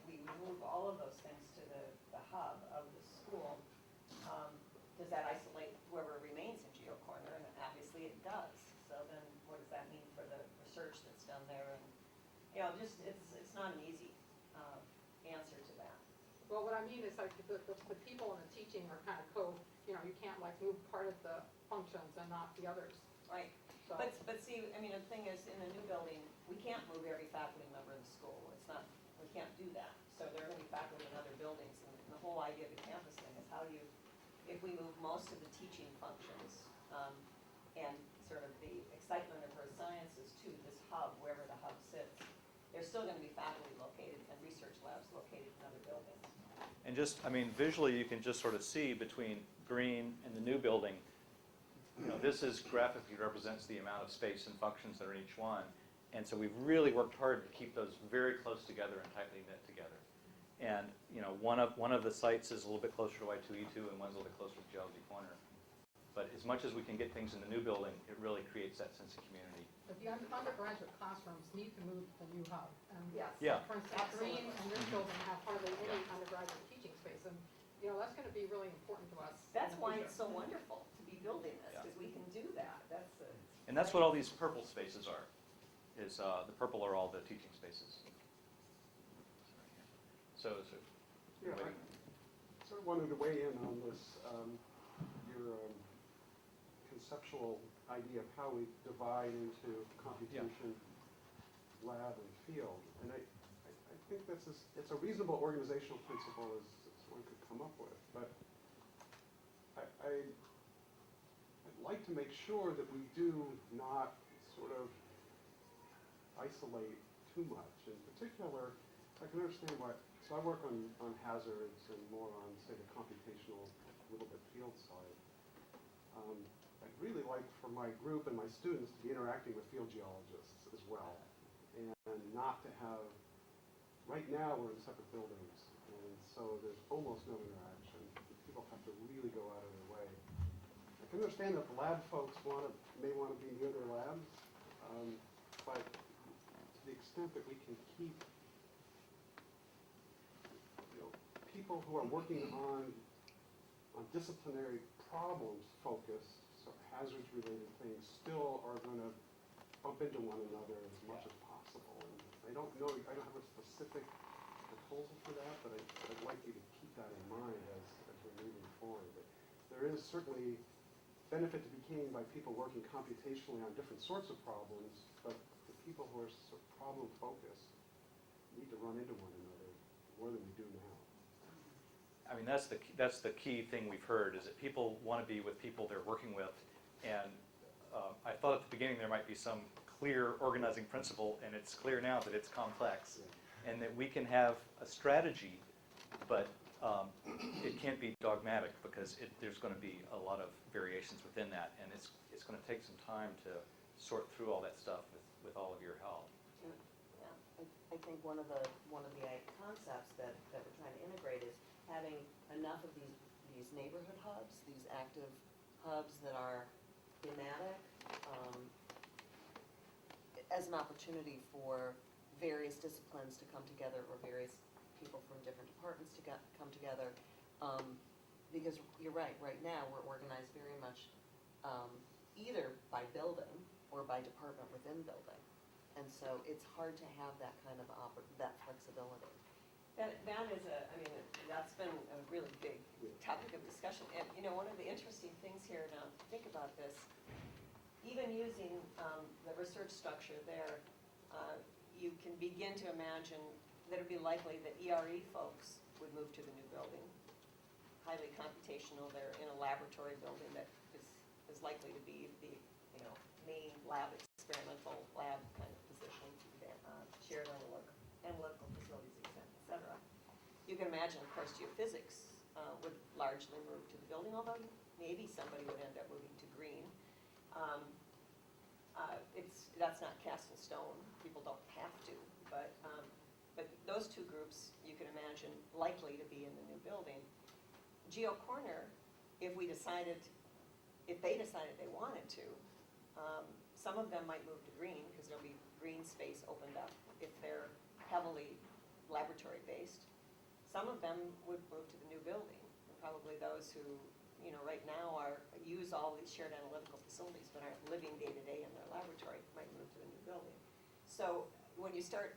we move all of those things to the hub of the school, does that isolate whoever remains in Geo Corner? And obviously it does. So then what does that mean for the research that's done there? And, you know, just, it's not an easy answer to that. Well, what I mean is like the people in the teaching are kind of you know, you can't like move part of the functions and not the others. Right. So, But see, I mean, the thing is, in the new building, we can't move every faculty member in the school. It's not, we can't do that. So there are going to be faculty in other buildings. And the whole idea of the campus thing is how do you, if we move most of the teaching functions and sort of the excitement of earth sciences to this hub, wherever the hub sits, there's still going to be faculty located and research labs located in other buildings. And just, I mean, visually you can just sort of see between green and the new building, you know, this is graphically represents the amount of space and functions that are in each one. And so we've really worked hard to keep those very close together and tightly knit together. And, you know, one of the sites is a little bit closer to Y2E2 and one's a little bit closer to Geology Corner. But as much as we can get things in the new building, it really creates that sense of community. but the undergraduate classrooms need to move to the new hub. And Yes. Yeah. for instance, Green and this building have hardly any undergraduate teaching space. And, you know, that's going to be really important to us. That's in the why future. it's so wonderful to be building this, Yeah. because we can do that. And that's what all these purple spaces are, is the purple are all the teaching spaces. So Yeah, I sort of wanted to weigh in on this, your conceptual idea of how we divide into computation, lab, and field. And I think it's a reasonable organizational principle as one could come up with. But I'd like to make sure that we do not sort of isolate too much. In particular, I can understand why. So I work on hazards and more on, say, the computational, little bit field side. I'd really like for my group and my students to be interacting with field geologists as well, and not to have, right now we're in separate buildings, and so there's almost no interaction. People have to really go out of their way. I can understand that the lab folks may want to be near their labs, but to the extent that we can keep people who are working on disciplinary problems focused, so hazards-related things still are going to bump into one another as much as possible. And I don't have a specific proposal for that, but I'd like you to keep that in mind as we're moving forward. But there is certainly benefit to be gained by people working computationally on different sorts of problems, but the people who are sort of problem-focused need to run into one another more than we do now. I mean, that's the key thing we've heard, is that people want to be with people they're working with. And I thought at the beginning there might be some clear organizing principle, and it's clear now that it's complex, and that we can have a strategy, but it can't be dogmatic, because there's going to be a lot of variations within that, and it's going to take some time to sort through all that stuff with all of your help. Yeah, I think one of the concepts that we're trying to integrate is having enough of these neighborhood hubs, these active hubs that are thematic, as an opportunity for various disciplines to come together, or various people from different departments to come together. Because you're right now we're organized very much either by building or by department within building. And so it's hard to have that kind of that flexibility. That is that's been a really big topic of discussion. And, one of the interesting things here now, to think about this, even using the research structure there, you can begin to imagine that it would be likely that ERE folks would move to the new building. Highly computational, they're in a laboratory building that is likely to be the main lab, experimental lab kind of position, shared analytical facilities, et cetera. You can imagine, of course, geophysics would largely move to the building, although maybe somebody would end up moving to green. That's not cast in stone. People don't have to, but those two groups, you can imagine, likely to be in the new building. GeoCorner, if they decided they wanted to, some of them might move to green, because there'll be green space opened up if they're heavily laboratory based. Some of them would move to the new building, and probably those who right now use all these shared analytical facilities but aren't living day to day in their laboratory might move to the new building. So when you start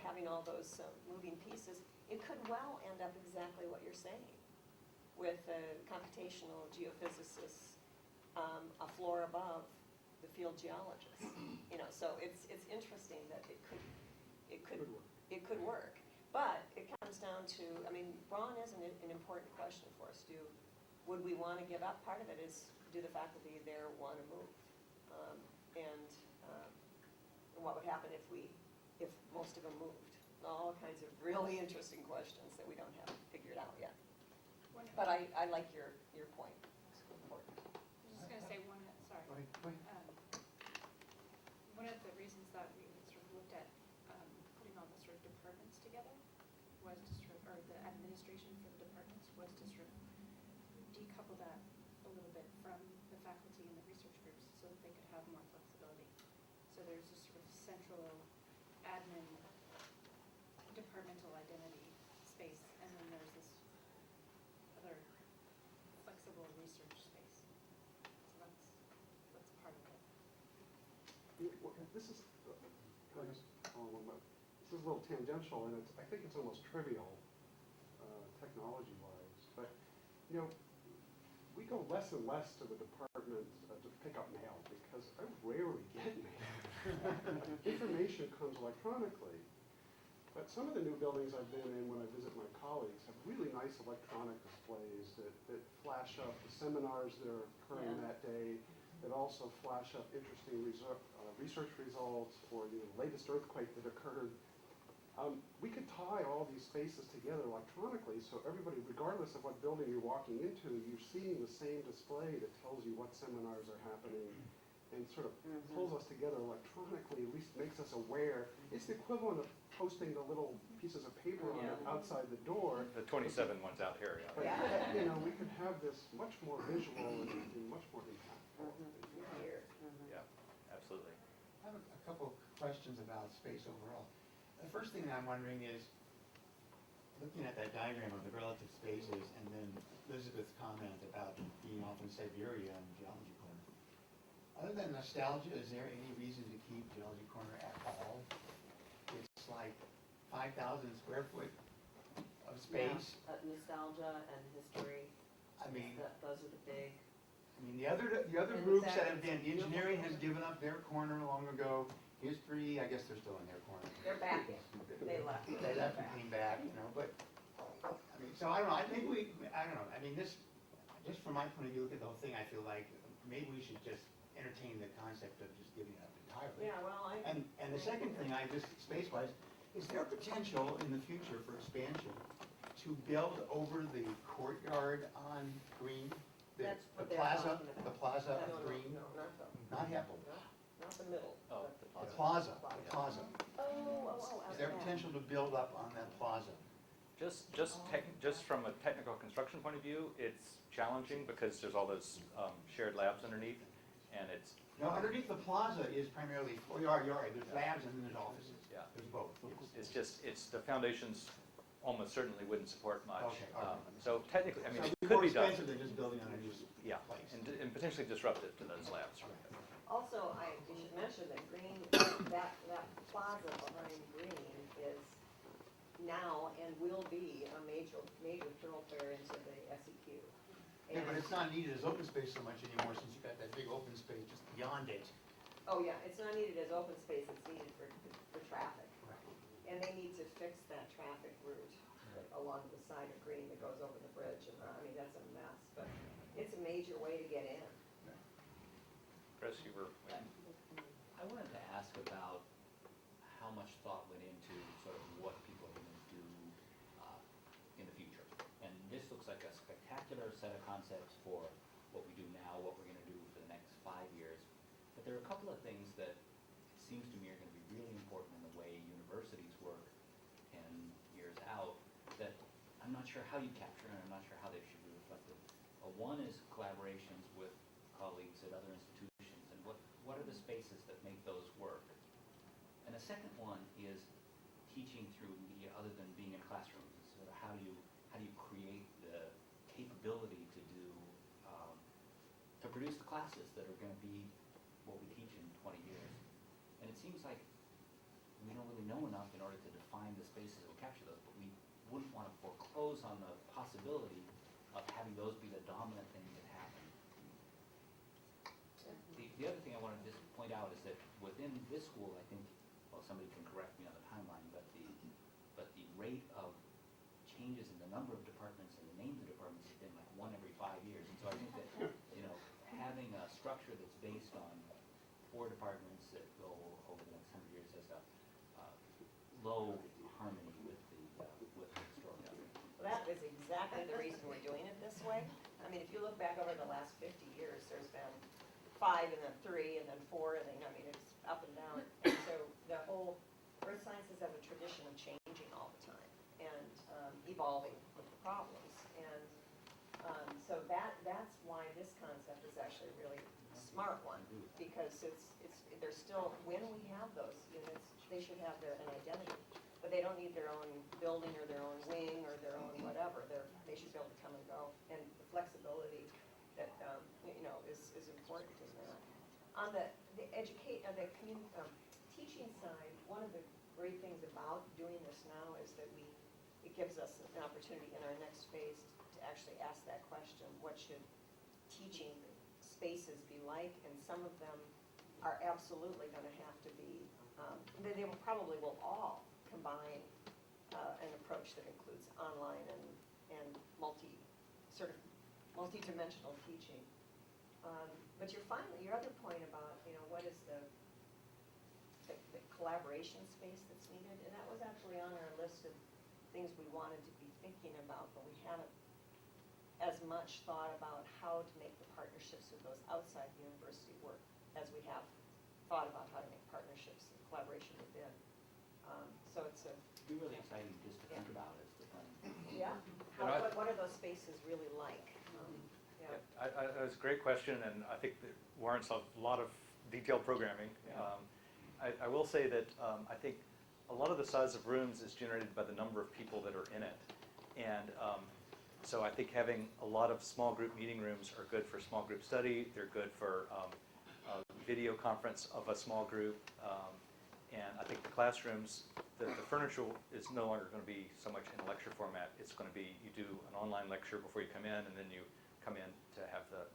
having all those moving pieces, it could well end up exactly what you're saying, with a computational geophysicist a floor above the field geologist. So it's interesting that it could work. But it comes down to, brawn is an important question for us. Would we want to give up? Part of it is, do the faculty there want to move? And what would happen if most of them moved? All kinds of really interesting questions that we don't have figured out yet. But I like your point. It's important. I was just going to say one of the reasons that we sort of looked at putting all the sort of departments together was to or the administration for the departments was to sort of decouple that a little bit from the faculty and the research groups, so that they could have more flexibility. So there's this sort of central admin departmental identity space, and then there's this other flexible research space. So that's part of it. This is a little tangential, and I think it's almost trivial technology-wise, but we go less and less to the department to pick up mail, because I rarely get mail. Information comes electronically. But some of the new buildings I've been in when I visit my colleagues have really nice electronic displays that flash up the seminars that are occurring that day, that also flash up interesting research results, or the latest earthquake that occurred. We could tie all these spaces together electronically, so everybody, regardless of what building you're walking into, you're seeing the same display that tells you what seminars are happening, and sort of pulls us together electronically, at least makes us aware. It's the equivalent of posting the little pieces of paper on it outside the door. The 27 ones out here, But, yeah. you know, we could have this much more visual and much more impactful. Yeah, absolutely. I have a couple questions about space overall. The first thing that I'm wondering is, looking at that diagram of the relative spaces and then Elizabeth's comment about being off in Siberia and Geology Corner. Other than nostalgia, is there any reason to keep Geology Corner at all? It's like 5,000 square foot of space. Yeah, nostalgia and history, I mean, those are the big. the other And groups that that have been, is engineering has beautiful. given up their corner long ago. History, I guess they're still in their corner. They're back in, they left. They left and came back, but, so I don't know, I don't know, this, just from my point of view, look at the whole thing, I feel like maybe we should just entertain the concept of just giving it up entirely. Yeah, well, And the second thing, space-wise, is there potential in the future for expansion to build over the courtyard on Green? The That's what they're plaza, talking about. the plaza No, on Green? No, not the, Not Heppel, not the middle. Oh, but the the plaza, Oh, out Is there back. potential to build up on that plaza? Just from a technical construction point of view, it's challenging because there's all those shared labs underneath, and it's, No, underneath the plaza is primarily, you're right, there's labs and then there's offices. Yeah. There's both. it's the foundations almost certainly wouldn't support much. Okay, all right. So technically, So it it'd be could more be done. expensive than just building on a new Yeah, place. and potentially disruptive to those labs. Also, we should mention that Green, that plaza behind Green is now and will be a major thoroughfare into the SEQ. Yeah, but And- it's not needed as open space so much anymore since you've got that big open space just beyond it. Oh, yeah, it's not needed as open space, it's needed for traffic. And they need to fix that traffic route along the side of Green that goes over the bridge, and, that's a mess, but it's a major way to get in. Chris, you were waiting. I wanted to ask about how much thought went into sort of what people are going to do in the future. And this looks like a spectacular set of concepts for what we do now, what we're going to do for the next 5 years. But there are a couple of things that it seems to me are going to be really important in the way universities work 10 years out that I'm not sure how you capture and I'm not sure how they should be reflected. One is collaborations with colleagues at other institutions and what are the spaces that make those work. And the second one is teaching through media other than being in classrooms. So how do you create the capability to do to produce the classes that are going to be what we teach in 20 years. And it seems like we don't really know enough in order to define the spaces that will capture those, but we wouldn't want to foreclose on the possibility of having those be the dominant thing that happen. The other thing I want to just point out is that within this school, I think, well, somebody can correct me on the timeline, but the rate of changes in the number of departments and the names of departments has been like 1 every 5 years. And so I think that, having a structure that's based on 4 departments that go over the next 100 years has a low harmony with the historical. Well, that is exactly the reason we're doing it this way. I mean, if you look back over the last 50 years, there's been 5 and then 3 and then 4, and then, it's up and down. And so the whole, earth sciences have a tradition of changing all the time and evolving with the problems. And so that's why this concept is actually a really smart one, because there's still, when we have those units, they should have an identity, but they don't need their own building or their own wing or their own whatever. They should be able to come and go, and the flexibility that is important in that. On the teaching side, one of the great things about doing this now is that it gives us an opportunity in our next phase to actually ask that question: what should teaching spaces be like? And some of them are absolutely going to have to be. They probably will all combine an approach that includes online and multi-dimensional teaching. But your other point about what is the collaboration space that's needed, and that was actually on our list of things we wanted to be thinking about, but we haven't as much thought about how to make the partnerships with those outside the university work as we have thought about how to make partnerships and collaboration within. So it's a, It'd be really exciting just to think about as the plan. yeah, You know, what are those spaces really like? Yeah. That's a great question, and I think that warrants a lot of detailed programming. I will say that I think a lot of the size of rooms is generated by the number of people that are in it. And so I think having a lot of small group meeting rooms are good for small group study. They're good for a video conference of a small group. And I think the classrooms, the furniture is no longer going to be so much in a lecture format. It's going to be, you do an online lecture before you come in, and then you come in to have the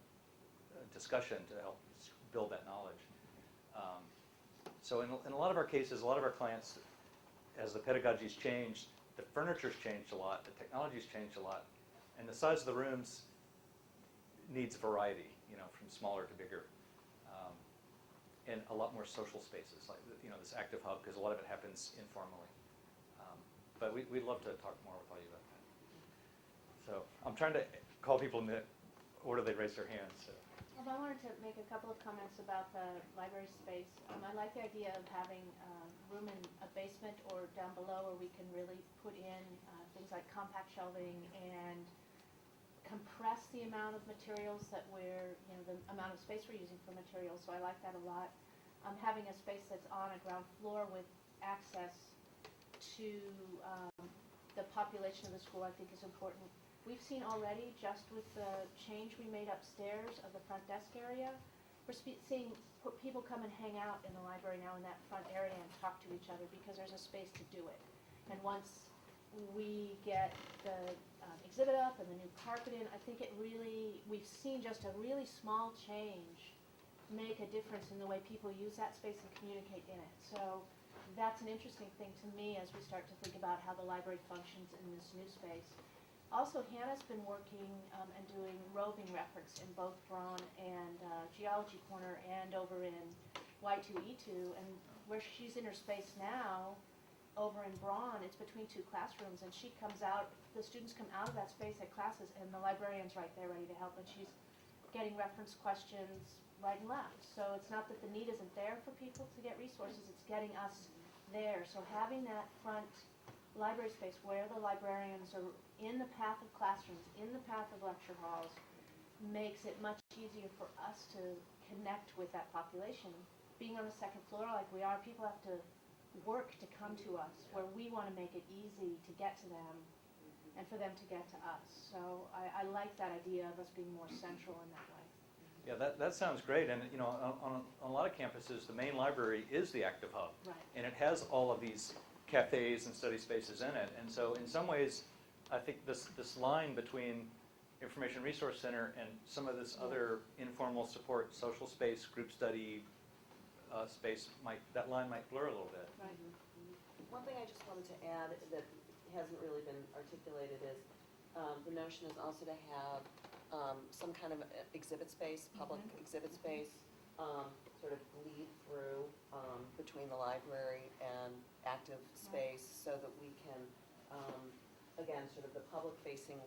discussion to help build that knowledge. So in a lot of our cases, a lot of our clients, as the pedagogy's changed, the furniture's changed a lot, the technology's changed a lot, and the size of the rooms needs variety, from smaller to bigger. And a lot more social spaces, like this active hub, because a lot of it happens informally. But we'd love to talk more with all you about that. So I'm trying to call people in the order they raise their hands. So. I wanted to make a couple of comments about the library space. I like the idea of having room in a basement or down below where we can really put in things like compact shelving and compress the amount of materials that the amount of space we're using for materials. So I like that a lot. Having a space that's on a ground floor with access to the population of the school, I think, is important. We've seen already, just with the change we made upstairs of the front desk area, we're seeing people come and hang out in the library now in that front area and talk to each other because there's a space to do it. And once we get the exhibit up and the new carpet in, I think we've seen just a really small change make a difference in the way people use that space and communicate in it. So that's an interesting thing to me as we start to think about how the library functions in this new space. Also, Hannah's been working and doing roving reference in both Braun and Geology Corner and over in Y2E2, and where she's in her space now, over in Braun, it's between two classrooms, and she comes out, the students come out of that space at classes, and the librarian's right there ready to help, and she's getting reference questions right and left. So it's not that the need isn't there for people to get resources, it's getting us there. So having that front library space where the librarians are in the path of classrooms, in the path of lecture halls, makes it much easier for us to connect with that population. Being on the second floor like we are, people have to work to come to us, where we want to make it easy to get to them and for them to get to us. So I like that idea of us being more central in that way. Yeah, that sounds great. And on a lot of campuses, the main library is the active hub. Right. And it has all of these cafes and study spaces in it. And so in some ways, I think this line between Information Resource Center and some of this other informal support, social space, group study space, that line might blur a little bit. Right. One thing I just wanted to add that hasn't really been articulated is the notion is also to have some kind of exhibit space, public exhibit space, sort of bleed through between the library and active space so that we can, again, sort of the public-facing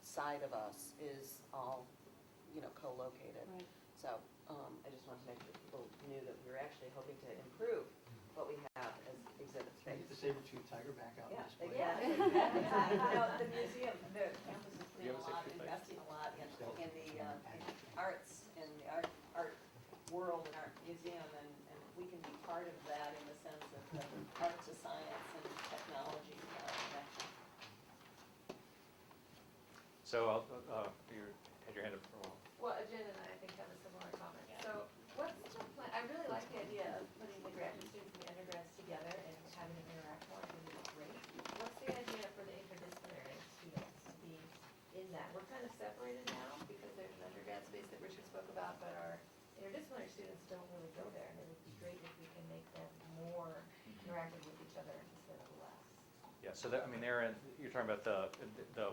side of us is all, co-located. Right. So I just wanted to make sure people knew that we were actually hoping to improve what we have as exhibit Can I space. get the saber-tooth tiger back out? Yeah, and display? yeah, the museum, the campus is putting Do you have a safety place? investing a lot in the arts, in the art world and art museum, and we can be part of that in the sense of the art to science and technology connection. So you had your hand up for a while. Well, Jen and I think, have a similar comment. So what's the plan? I really like the idea of putting the graduate students and the undergrads together and having them interact more. I think it's great. What's the idea for the interdisciplinary students to be in that? We're kind of separated now because there's an undergrad space that Richard spoke about, but our interdisciplinary students don't really go there. And it would be great if we can make them more interactive with each other instead of less. Yeah, so you're talking about the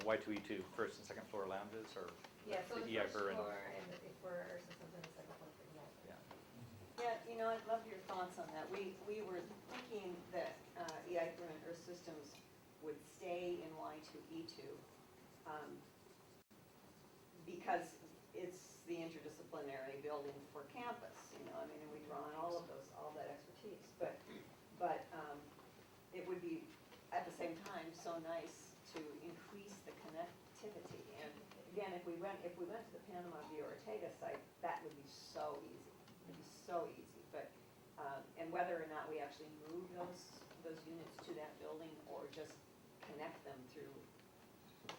Y2E2 first and second floor lounges, or Yeah, so the the first EIBR and floor and for our systems and the second floor for EIBR. yeah. Yeah, you know, I'd love your thoughts on that. We were thinking that EICRA and Earth Systems would stay in Y2E2 because it's the interdisciplinary building for campus, you know, I mean, and we draw on all of those, all that expertise. But it would be, at the same time, so nice to increase the connectivity. And again, if we went to the Panama View Ortega site, that would be so easy. It'd be so easy. But and whether or not we actually move those units to that building or just connect them through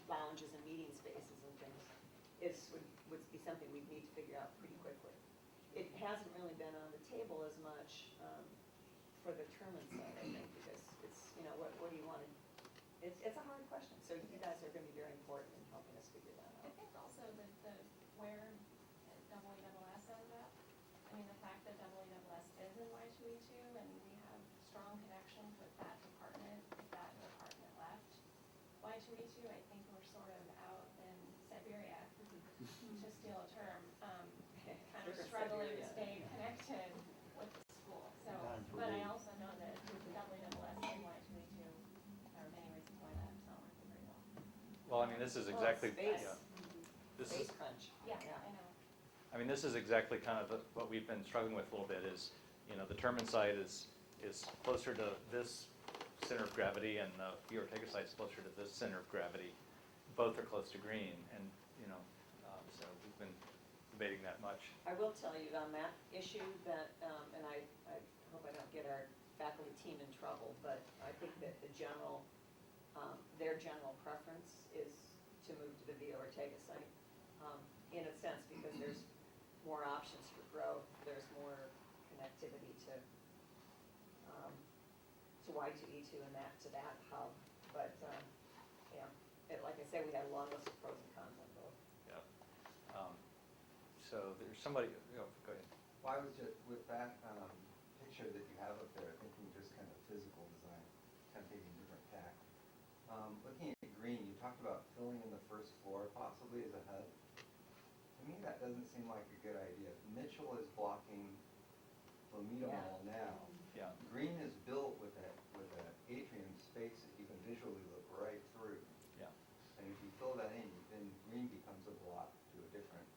lounges and meeting spaces and things would be something we'd need to figure out pretty quickly. It hasn't really been on the table as much for the Terman side, I think, because it's, you know, what do you want to, it's a hard question. So you guys are going to be very important in helping us figure that I out. think also that where WESS ended up, I mean, the fact that WESS is in Y2E2 and we have strong connections with that department, if that department left Y2E2, I think we're sort of out in Siberia, to steal a term, kind of Sure, struggling to Siberia. stay connected with the school. So, but I also know that WESS and Y2E2, there are many reasons why that's not working very well. Well, I mean, this is exactly, space. yeah. This Space is, crunch. Yeah, I know. I mean, this is exactly kind of what we've been struggling with a little bit is, you know, the Terman site is closer to this center of gravity and the Ortega site is closer to this center of gravity. Both are close to green and, you know, so we've been debating that much. I will tell you on that issue that, and I hope I don't get our faculty team in trouble, but I think that their general preference is to move to the Via Ortega site, in a sense, because there's more options for growth, there's more connectivity to Y2E2 and to that hub. But, yeah, like I say, we had a long list of pros and cons on both. Yeah. So there's somebody, go ahead. Well, I was just, with that picture that you have up there, thinking just kind of physical design, kind of taking different tack. Looking at green, you talked about filling in the first floor possibly as a hub. To me, that doesn't seem like a good idea. Mitchell is blocking Flamingo Mall now. Yeah. Green is built with an atrium space that you can visually look right through. Yeah. And if you fill that in, then green becomes a block to a different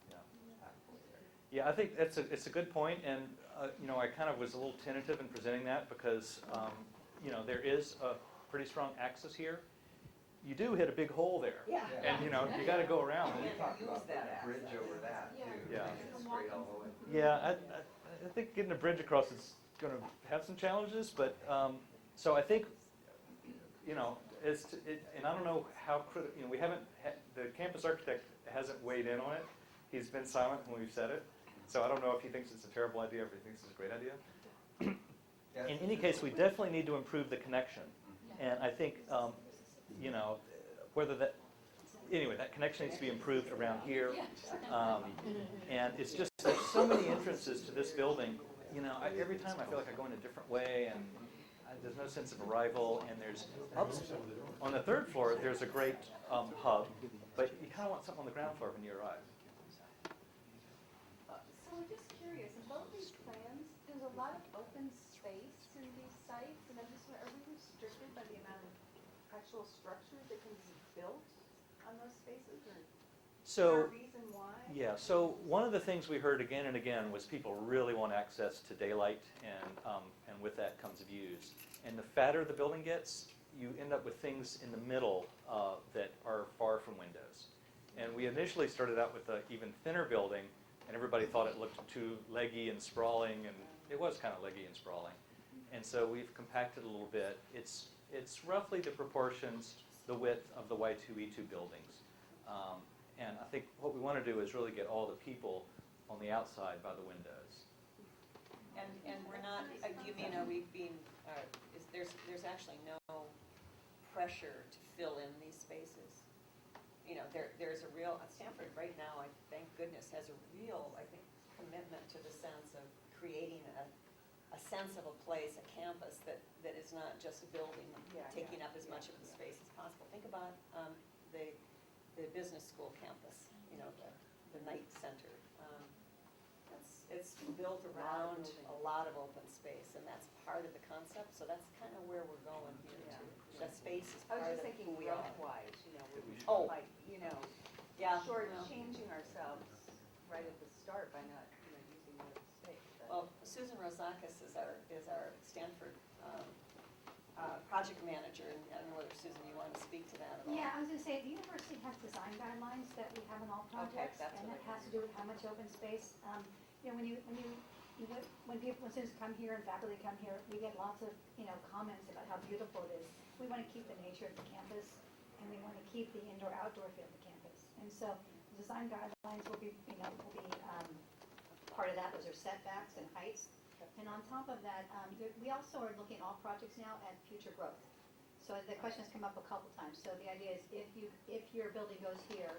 Yeah. pathway there. Yeah, I think it's a good point, and you know, I kind of was a little tentative in presenting that because you know, there is a pretty strong axis here. You do hit a big hole there, Yeah. and you know, you got to go around. We Yeah. talked use about that putting a bridge access. over that Yeah. too. Yeah. Making it straight all the way. Yeah, I think getting a bridge across is going to have some challenges, but so I think, you know, and I don't know how critical. You know, we haven't. The campus architect hasn't weighed in on it. He's been silent when we've said it. So I don't know if he thinks it's a terrible idea or if he thinks it's a great idea. Yeah, In any case, we definitely need to improve the connection. And I think, you know, whether that, anyway, that connection needs to be improved around here. And it's just, there's so many entrances to this building. You know, every time I feel like I go in a different way and there's no sense of arrival. And there's, on the third floor, there's a great hub, but you kind of want something on the ground floor when you arrive. So I'm just curious, in both these plans, there's a lot of open space in these sites, and I'm just, are we restricted by the amount of actual structures that can be built on those spaces, or is there a reason why? Yeah, so one of the things we heard again and again was people really want access to daylight, and with that comes views. And the fatter the building gets, you end up with things in the middle that are far from windows. And we initially started out with an even thinner building, and everybody thought it looked too leggy and sprawling, and it was kind of leggy and sprawling. And so we've compacted a little bit. It's roughly the proportions, the width of the Y2E2 buildings. And I think what we want to do is really get all the people on the outside by the windows. And we're not, do you mean, are we being, there's actually no pressure to fill in these spaces? You know, there's a real, Stanford right now, I thank goodness, has a real, I think, commitment to the sense of creating a sense of a place, a campus that is not just a building taking up as much of the space as possible. Think about the business school campus, you know, the night center. it's built around a lot of open space, and that's part of the concept, so that's kind of where we're going here Yeah. too. The space is I was part just of thinking who we are. growth-wise, Oh. like, Yeah. shortchanging ourselves right at the start by not, using more of the space. but- Well, Susan Rozakis is our Stanford project manager, and I don't know whether, Susan, you want to speak to that at all? Yeah, I was gonna say, the university has design guidelines that we have in all projects, that's and what it I has to do with how much open space. When students come here and faculty come here, we get lots of, comments about how beautiful it is. We wanna keep the nature of the campus, and we wanna keep the indoor-outdoor feel of the campus. And so, the design guidelines will be part of that. Those are setbacks and heights. And on top of that, we also are looking at all projects now at future growth. So the question has come up a couple times. So the idea is if your building goes here,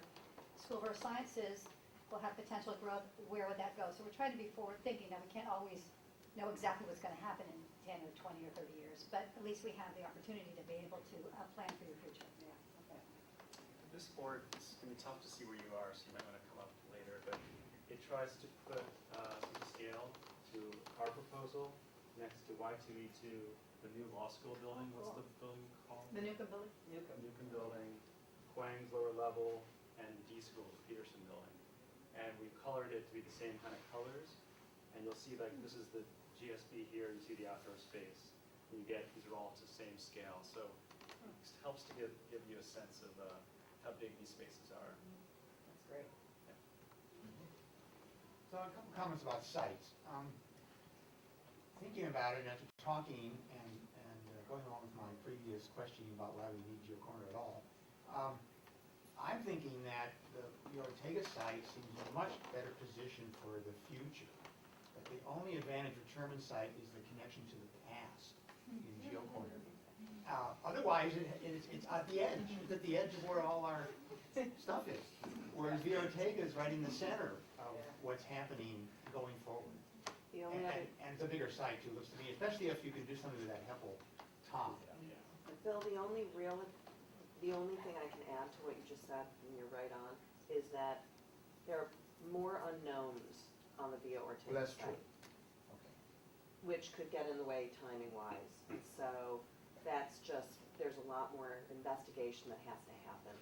School of Earth Sciences will have potential growth, where would that go? So we're trying to be forward thinking. Now, we can't always know exactly what's going to happen in 10 or 20 or 30 years, but at least we have the opportunity to be able to plan for your future. This board, it's going to be tough to see where you are, so you might want to come up later, but it tries to put some scale to our proposal next to Y2E2, the new law school building. What's the building called? The Newcomb building? Newcomb building, Huang's lower level, and D school, the Peterson building. And we've colored it to be the same kind of colors. And you'll see, like, this is the GSB here, you see the outdoor space. And you get, these are all to the same scale. So it helps to give you a sense of how big these spaces are. That's great. So a couple comments about sites. Thinking about it, and after talking and going along with my previous question about why we need Geo Corner at all, I'm thinking that the Ortega site seems a much better position for the future. But the only advantage of Sherman site is the connection to the past in Geo Corner. Otherwise, it's at the edge. It's at the edge of where all our stuff is. Whereas the Ortega is right in the center of what's happening going forward. The only other, And it's a bigger site too, looks to me, especially if you can do something with that Heppel top. Bill, the only thing I can add to what you just said, and you're right on, is that there are more unknowns on the Via Ortega Well, that's site, true. Okay. which could get in the way timing-wise. So that's just, there's a lot more investigation that has to happen.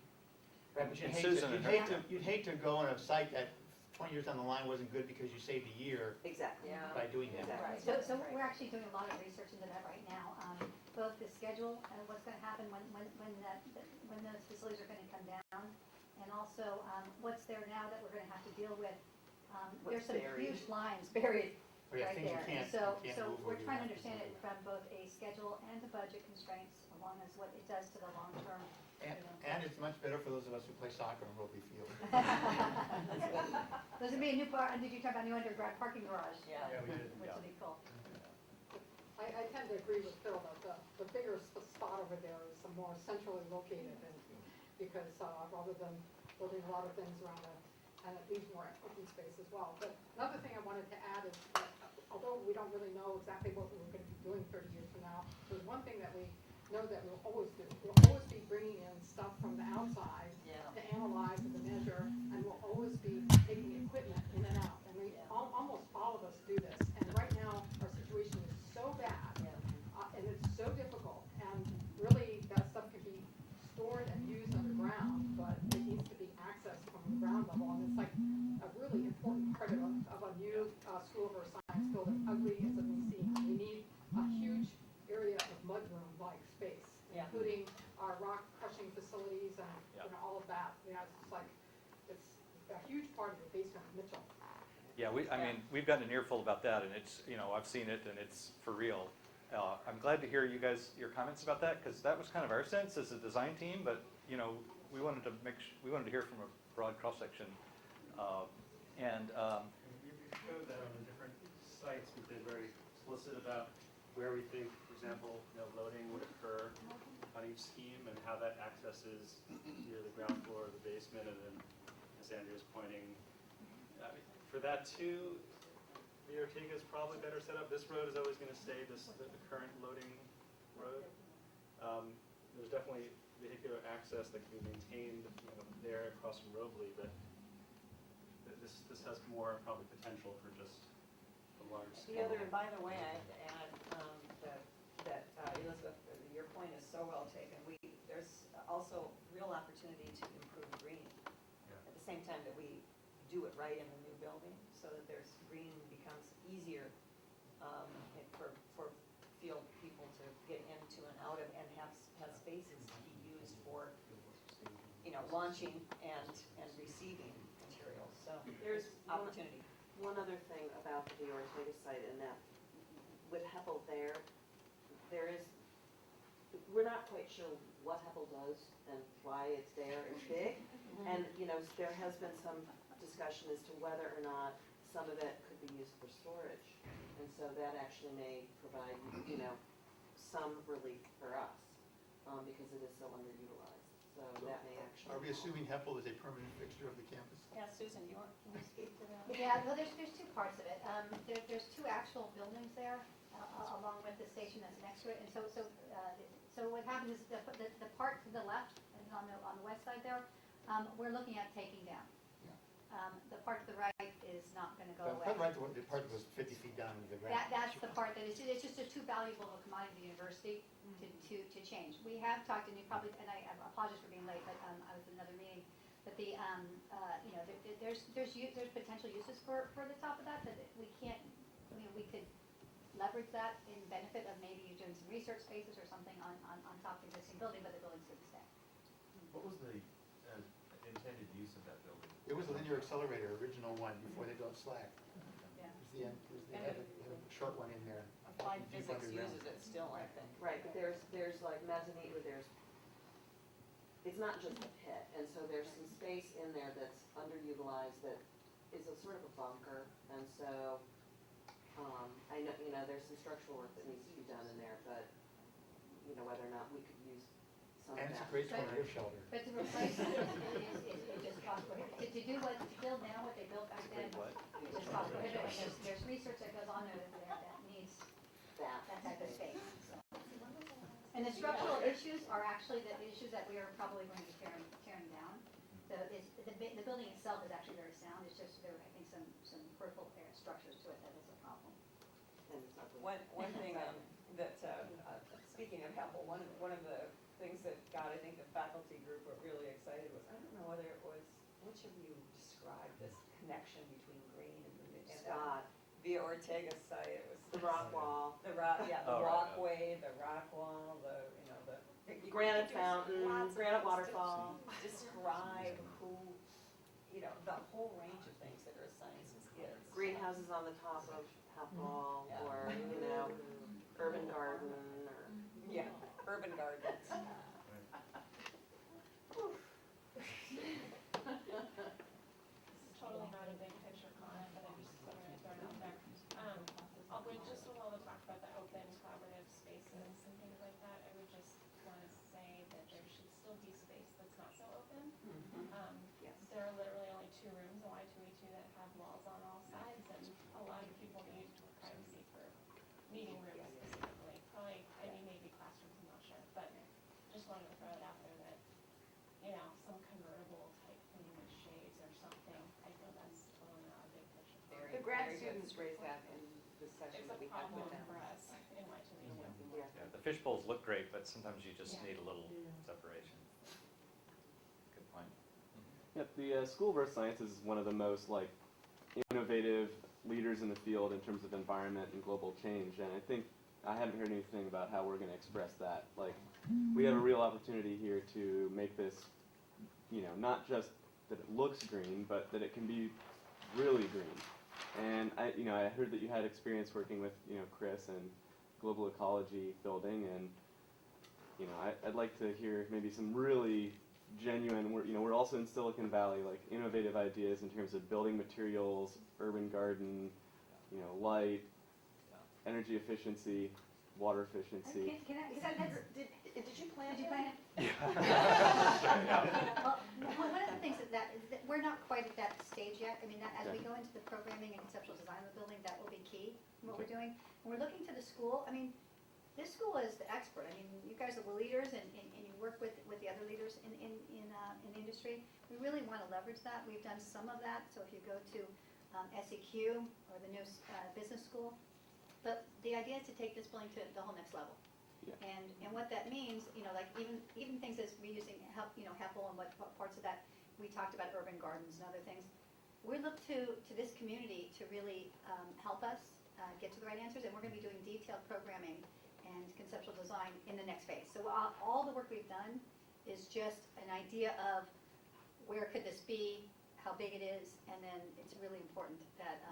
Right, but And Susan and you'd hate to go on a site that 20 years down the line wasn't good because you saved a year Exactly. Yeah. by doing that. Exactly. So we're actually doing a lot of research into that right now, both the schedule and what's going to happen when those facilities are going to come down, and also what's there now that we're going to have to deal with. There's some buried. huge lines buried Oh, yeah, right things you there. can't- So you can't move we're or you trying to have to understand it move. from both a schedule and the budget constraints, along as what it does to the long term. And it's much better for those of us who play soccer on Roby Field. There's going to be a new did you talk about new underground parking garage? Yeah. Yeah, we did, Which yeah. will be cool. I tend to agree with Phil that the bigger spot over there is more centrally located, and because rather than building a lot of things around it, and it leaves more open space as well. But another thing I wanted to add is that although we don't really know exactly what we're going to be doing 30 years from now, there's one thing that we know that we'll always do. We'll always be bringing in stuff from the outside to analyze and to measure, and we'll always be taking equipment in and out. And almost all of us do this. And right now, our situation is so bad, and it's so difficult. And really, that stuff can be stored and used underground, but it needs to be accessed from the ground level. And it's like a really important part of a new School of Earth Science building, ugly as it may seem. We need a huge area of mudroom-like space, including our rock crushing facilities and all of that. It's just like it's a huge part of the basement of Mitchell. Yeah, I mean, we've gotten an earful about that, and it's, I've seen it, and it's for real. I'm glad to hear your comments about that, because that was kind of our sense as a design team, but, we wanted to hear from a broad cross-section. We showed that on the different sites. We've been very explicit about where we think, for example, loading would occur on each scheme and how that accesses either the ground floor or the basement, and then, as Andrea was pointing, for that too, the Ortega is probably better set up. This road is always going to stay the current loading road. There's definitely vehicular access that can be maintained there across from Robley, but this has more probably potential for just a large The scale. other, by the way, I have to add that Elizabeth, your point is so well taken. There's also real opportunity to improve green. Yeah. At the same time that we do it right in the new building, so that there's green becomes easier for field people to get into and out of, and have spaces to be used for, launching and receiving materials. So there's opportunity. One other thing about the Ortega site, and that with Heppel there is, we're not quite sure what Heppel does and why it's there. It's big. And, there has been some discussion as to whether or not some of it could be used for storage. And so that actually may provide, some relief for us, because it is so underutilized. So that may actually. Are we assuming Heppel is a permanent fixture of the campus? Yeah, Susan, can you speak to that? Yeah, well, there's two parts of it. There's two actual buildings there, along with the station that's next to it. And so what happens is the part to the left, and on the west side there, we're looking at taking down. The part to the right is not going to go away. The part that was 50 feet down into the ground. That's the part that it's just too valuable a commodity to the university to change. We have talked, and you probably, and I apologize for being late, but I was in another meeting. But there's potential uses for the top of that we can't. We could leverage that in benefit of maybe you doing some research spaces or something on top of the existing building, but the building's going to stay. What was the intended use of that building? It was a linear accelerator, original one, before they built Slack. Yeah. They had a short one in there. Applied deep physics underground. uses it still, I think. Right, but there's like mezzanine, it's not just a pit, and so there's some space in there that's underutilized that is a sort of a bunker, and so, I know, there's some structural work that needs to be done in there, but, whether or not we could use some of And that. it's a great tornado shelter. But to replace it is just cost prohibitive. To build now what they built back then is just cost prohibitive. And there's research that goes on there that needs that type of space. So. And the structural issues are actually the issues that we are probably going to be tearing down. The building itself is actually very sound. It's just there are, I think, some peripheral structures to it that is a problem. One thing that, speaking of Heppel, one of the things that got, I think, the faculty group were really excited was, I don't know whether it was, which of you described this connection between green and Scott. the Ortega site. It was The rock wall. the Oh, right. walkway, the rock wall, the Granite fountain, lots of granite things waterfall. to describe who, the whole range of things that earth sciences is. Greenhouses on the top of Heppel, Yeah. or, urban garden, or. Yeah, urban gardens. Totally not a big picture comment, but I'm just going to throw it out there. Just while we talk about the open collaborative spaces and things like that, I would just want to say that there should still be space that's not so open. Yes. There are literally only 2 rooms in Y2E2 that have walls on all sides, and a lot of people need privacy for meeting rooms specifically. Probably, maybe classrooms, I'm not sure, but just wanted to throw it out there that, some convertible type thing with shades or something. I feel that's totally not a big picture. The grad students raised that in the session It's that a we had with problem them. for us in Y2E2. Yeah. Yeah, the fish bowls look great, but sometimes you just need a little separation. Good point. Yeah, the School of Earth Sciences is one of the most innovative leaders in the field in terms of environment and global change, and I think I haven't heard anything about how we're going to express that. We have a real opportunity here to make this, not just that it looks green, but that it can be really green. And I heard that you had experience working with Chris and Global Ecology Building, and I'd like to hear maybe some really genuine. We're also in Silicon Valley, innovative ideas in terms of building materials, urban garden, light, energy efficiency, water efficiency. Did you plan Did you it? plan it? Well, one of the things that we're not quite at that stage yet. I mean, as we go into the programming and conceptual design of the building, that will be key in what we're doing. And we're looking to the school. I mean, this school is the expert. I mean, you guys are the leaders, and you work with the other leaders in the industry. We really want to leverage that. We've done some of that. So if you go to SEQ, or the new business school. But the idea is to take this building to the whole next level. Yeah. And what that means, like even things as we're using HEPL and what parts of that, we talked about urban gardens and other things. We look to this community to really help us get to the right answers, and we're going to be doing detailed programming and conceptual design in the next phase. So all the work we've done is just an idea of where could this be, how big it is, and then it's really important that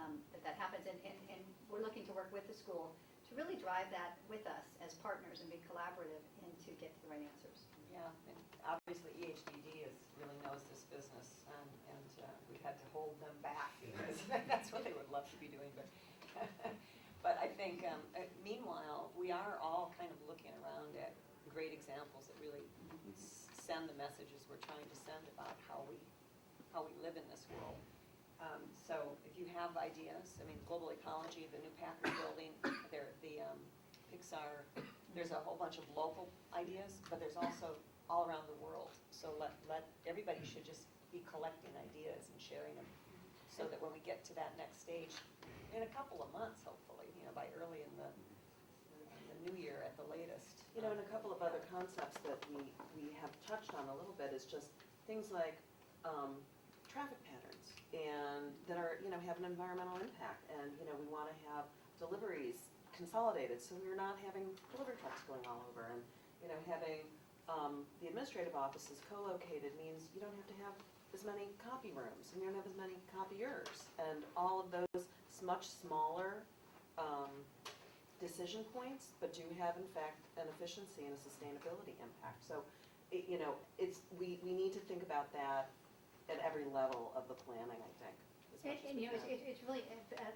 that happens. And we're looking to work with the school to really drive that with us as partners and be collaborative and to get to the right answers. Yeah, and obviously EHDD really knows this business, and we've had to hold them back because that's what they would love to be doing. But but I think meanwhile we are all kind of looking around at great examples that really send the messages we're trying to send about how we live in this world. So if you have ideas, I mean, global ecology, the new Packard building, the Pixar, there's a whole bunch of local ideas, but there's also all around the world. So let everybody should just be collecting ideas and sharing them, so that when we get to that next stage, in a couple of months, hopefully, by early in the new year at the latest. And a couple of other concepts that we have touched on a little bit is just things like traffic patterns and that are, have an environmental impact. And, we want to have deliveries consolidated so we're not having delivery trucks going all over. And, having the administrative offices co-located means you don't have to have as many copy rooms and you don't have as many copiers. And all of those much smaller decision points, but do have, in fact, an efficiency and a sustainability impact. So, we need to think about that at every level of the planning, I think. It's really,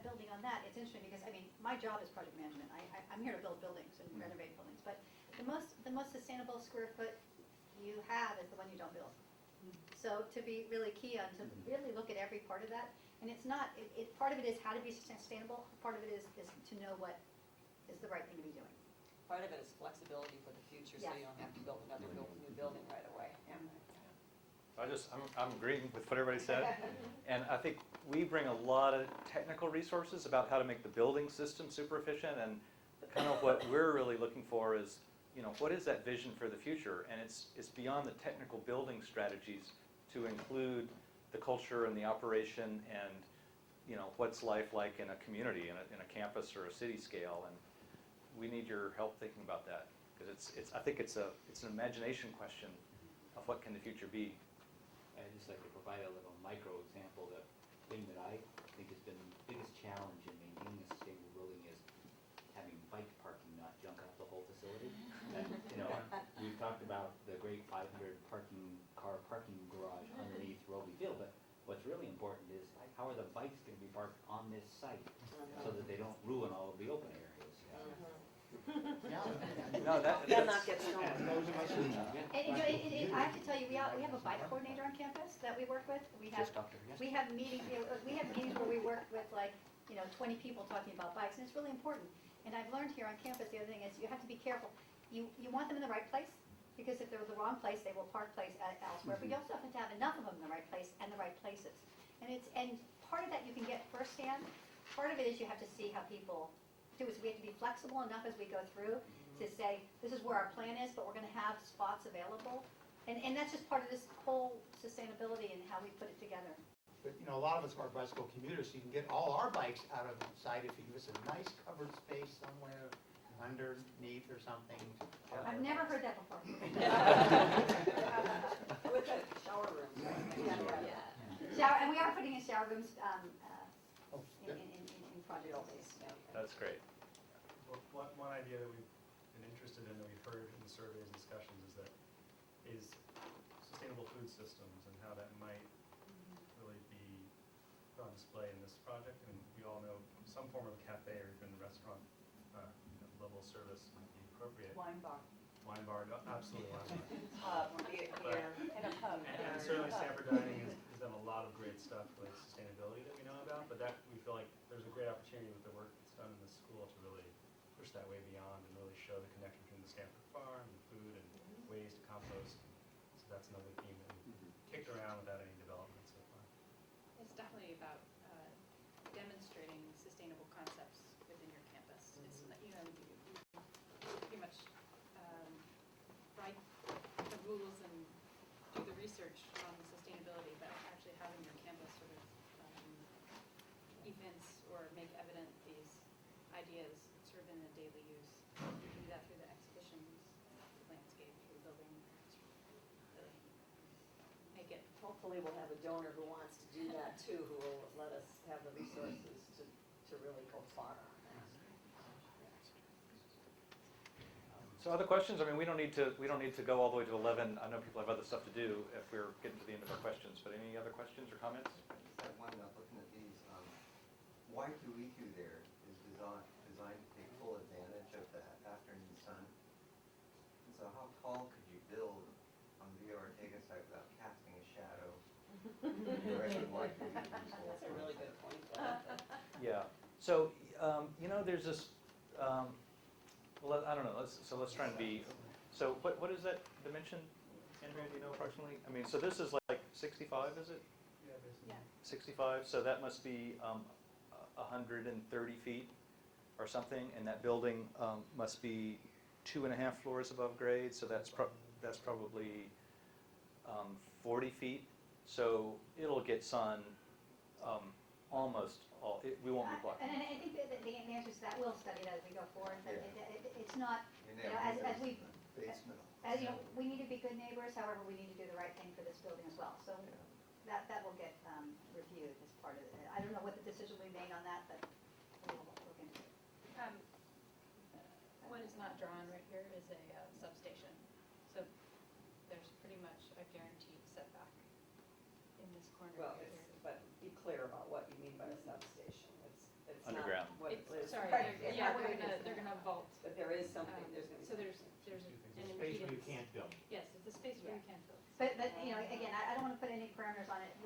building on that, it's interesting because, my job is project management. I'm here to build buildings and renovate buildings, but the most sustainable square foot you have is the one you don't build. So to be really key on, to really look at every part of that, and it's not, part of it is how to be sustainable, part of it is to know what is the right thing to be doing. Part of it is flexibility for the future, so Yes. you don't have to build another new building right away. Yeah. I'm agreeing with what everybody said, and I think we bring a lot of technical resources about how to make the building system super efficient, and kind of what we're really looking for is, what is that vision for the future? And it's beyond the technical building strategies to include the culture and the operation and, what's life like in a community, in a campus or a city scale, and we need your help thinking about that, because I think it's an imagination question of what can the future be. I'd just like to provide a little micro example. The thing that I think has been the biggest challenge in maintaining a sustainable building is having bike parking not junk up the whole facility. And, we've talked about the great 500 car parking garage underneath Roby Field, but what's really important is how are the bikes going to be parked on this site so that they don't ruin all of the open areas. No, And not get stolen. And I have to tell you, we have a bike coordinator on campus that we work with. We have meetings where we work with 20 people talking about bikes, and it's really important. And I've learned here on campus, the other thing is you have to be careful. You want them in the right place, because if they're in the wrong place, they will park elsewhere. But you also have to have enough of them in the right place and the right places. And part of that you can get firsthand. Part of it is you have to see how people do it. So we have to be flexible enough as we go through to say, this is where our plan is, but we're going to have spots available. And that's just part of this whole sustainability and how we put it together. But, a lot of us are bicycle commuters, so you can get all our bikes out of sight if you give us a nice covered space somewhere underneath or something. I've never heard that before. With the shower rooms, right? Yeah. And we are putting in shower rooms in project space. That's great. Well, one idea that we've been interested in, that we've heard in the surveys and discussions, is sustainable food systems and how that might really be put on display in this project. And we all know some form of cafe or even restaurant level service might be appropriate. Wine bar. Wine bar, absolutely wine Pub, bar. beer, and a pub. And certainly Sanford Dining has done a lot of great stuff with sustainability that we know about, but that we feel like there's a great opportunity with the work that's done in the school to really push that way beyond and really show the connection between the Stanford farm and food and ways to compost. So that's another theme that we've kicked around without any development so far. It's definitely about demonstrating sustainable concepts within your campus. It's, you know, you pretty much write the rules and do the research on sustainability, but actually having your campus sort of events or make evident these ideas sort of in a daily use. You can do that through the exhibitions, landscape, through building, really make it. Hopefully we'll have a donor who wants to do that too, who will let us have the resources to really go far on that. So other questions? I mean, we don't need to go all the way to 11. I know people have other stuff to do if we're getting to the end of our questions. But any other questions or comments? I just had one, looking at these, Y2E2 there is designed to take full advantage of that afternoon sun. And so how tall could you build on the Via Ortega site without casting a shadow? That's a really good point, though. Yeah. So, you know, there's this, well, I don't know, let's try and be, so what is that dimension, Andrea, do you know approximately? I mean, so this is like 65, is it? Yeah. 65, so that must be 130 feet or something, and that building must be 2.5 floors above grade, so that's probably 40 feet. So it'll get sun almost all, we won't be blocking. And I think that the answer is that we'll study it as we go forward, but Yeah. it's not, And you know, then as we, basement. as you know, we need to be good neighbors, however, we need to do the right thing for this building as well. So that will get reviewed as part of it. I don't know what the decision will be made on that, but we'll look into it. What is not drawn right here is a substation. So there's pretty much a guaranteed setback in this corner Well, right here. but be clear about what you mean by a substation. It's not Underground. what it is. Sorry, Right, yeah, what it is. they're gonna vault. But there is something, there's going to be. So there's an Space where you impedance. can't build. Yes, it's a space where you can't build. But you know, again, I don't want to put any parameters on it.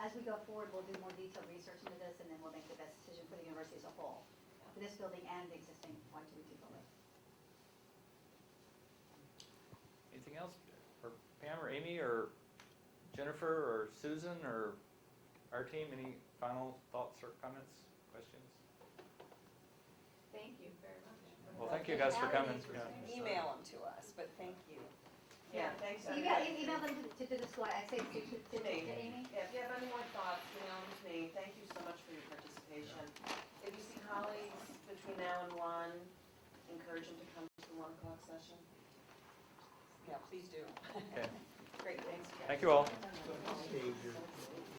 As we go forward, we'll do more detailed research into this, and then we'll make the best decision for the university as a whole, for this building and the existing Y2E2 building. Anything else? Or Pam or Amy or Jennifer or Susan or our team, any final thoughts or comments, questions? Thank you very much. Well, thank you guys for coming. Yeah. Email them to us, but thank you. Yeah, thanks. Email them to the school, I say to Me. Amy. If you have any more thoughts, email them to me. Thank you so much for your participation. If you see colleagues between now and 1, encourage them to come to the 1 o'clock session. Yeah, please do. Okay. Great, thanks. Thank you all. Stage your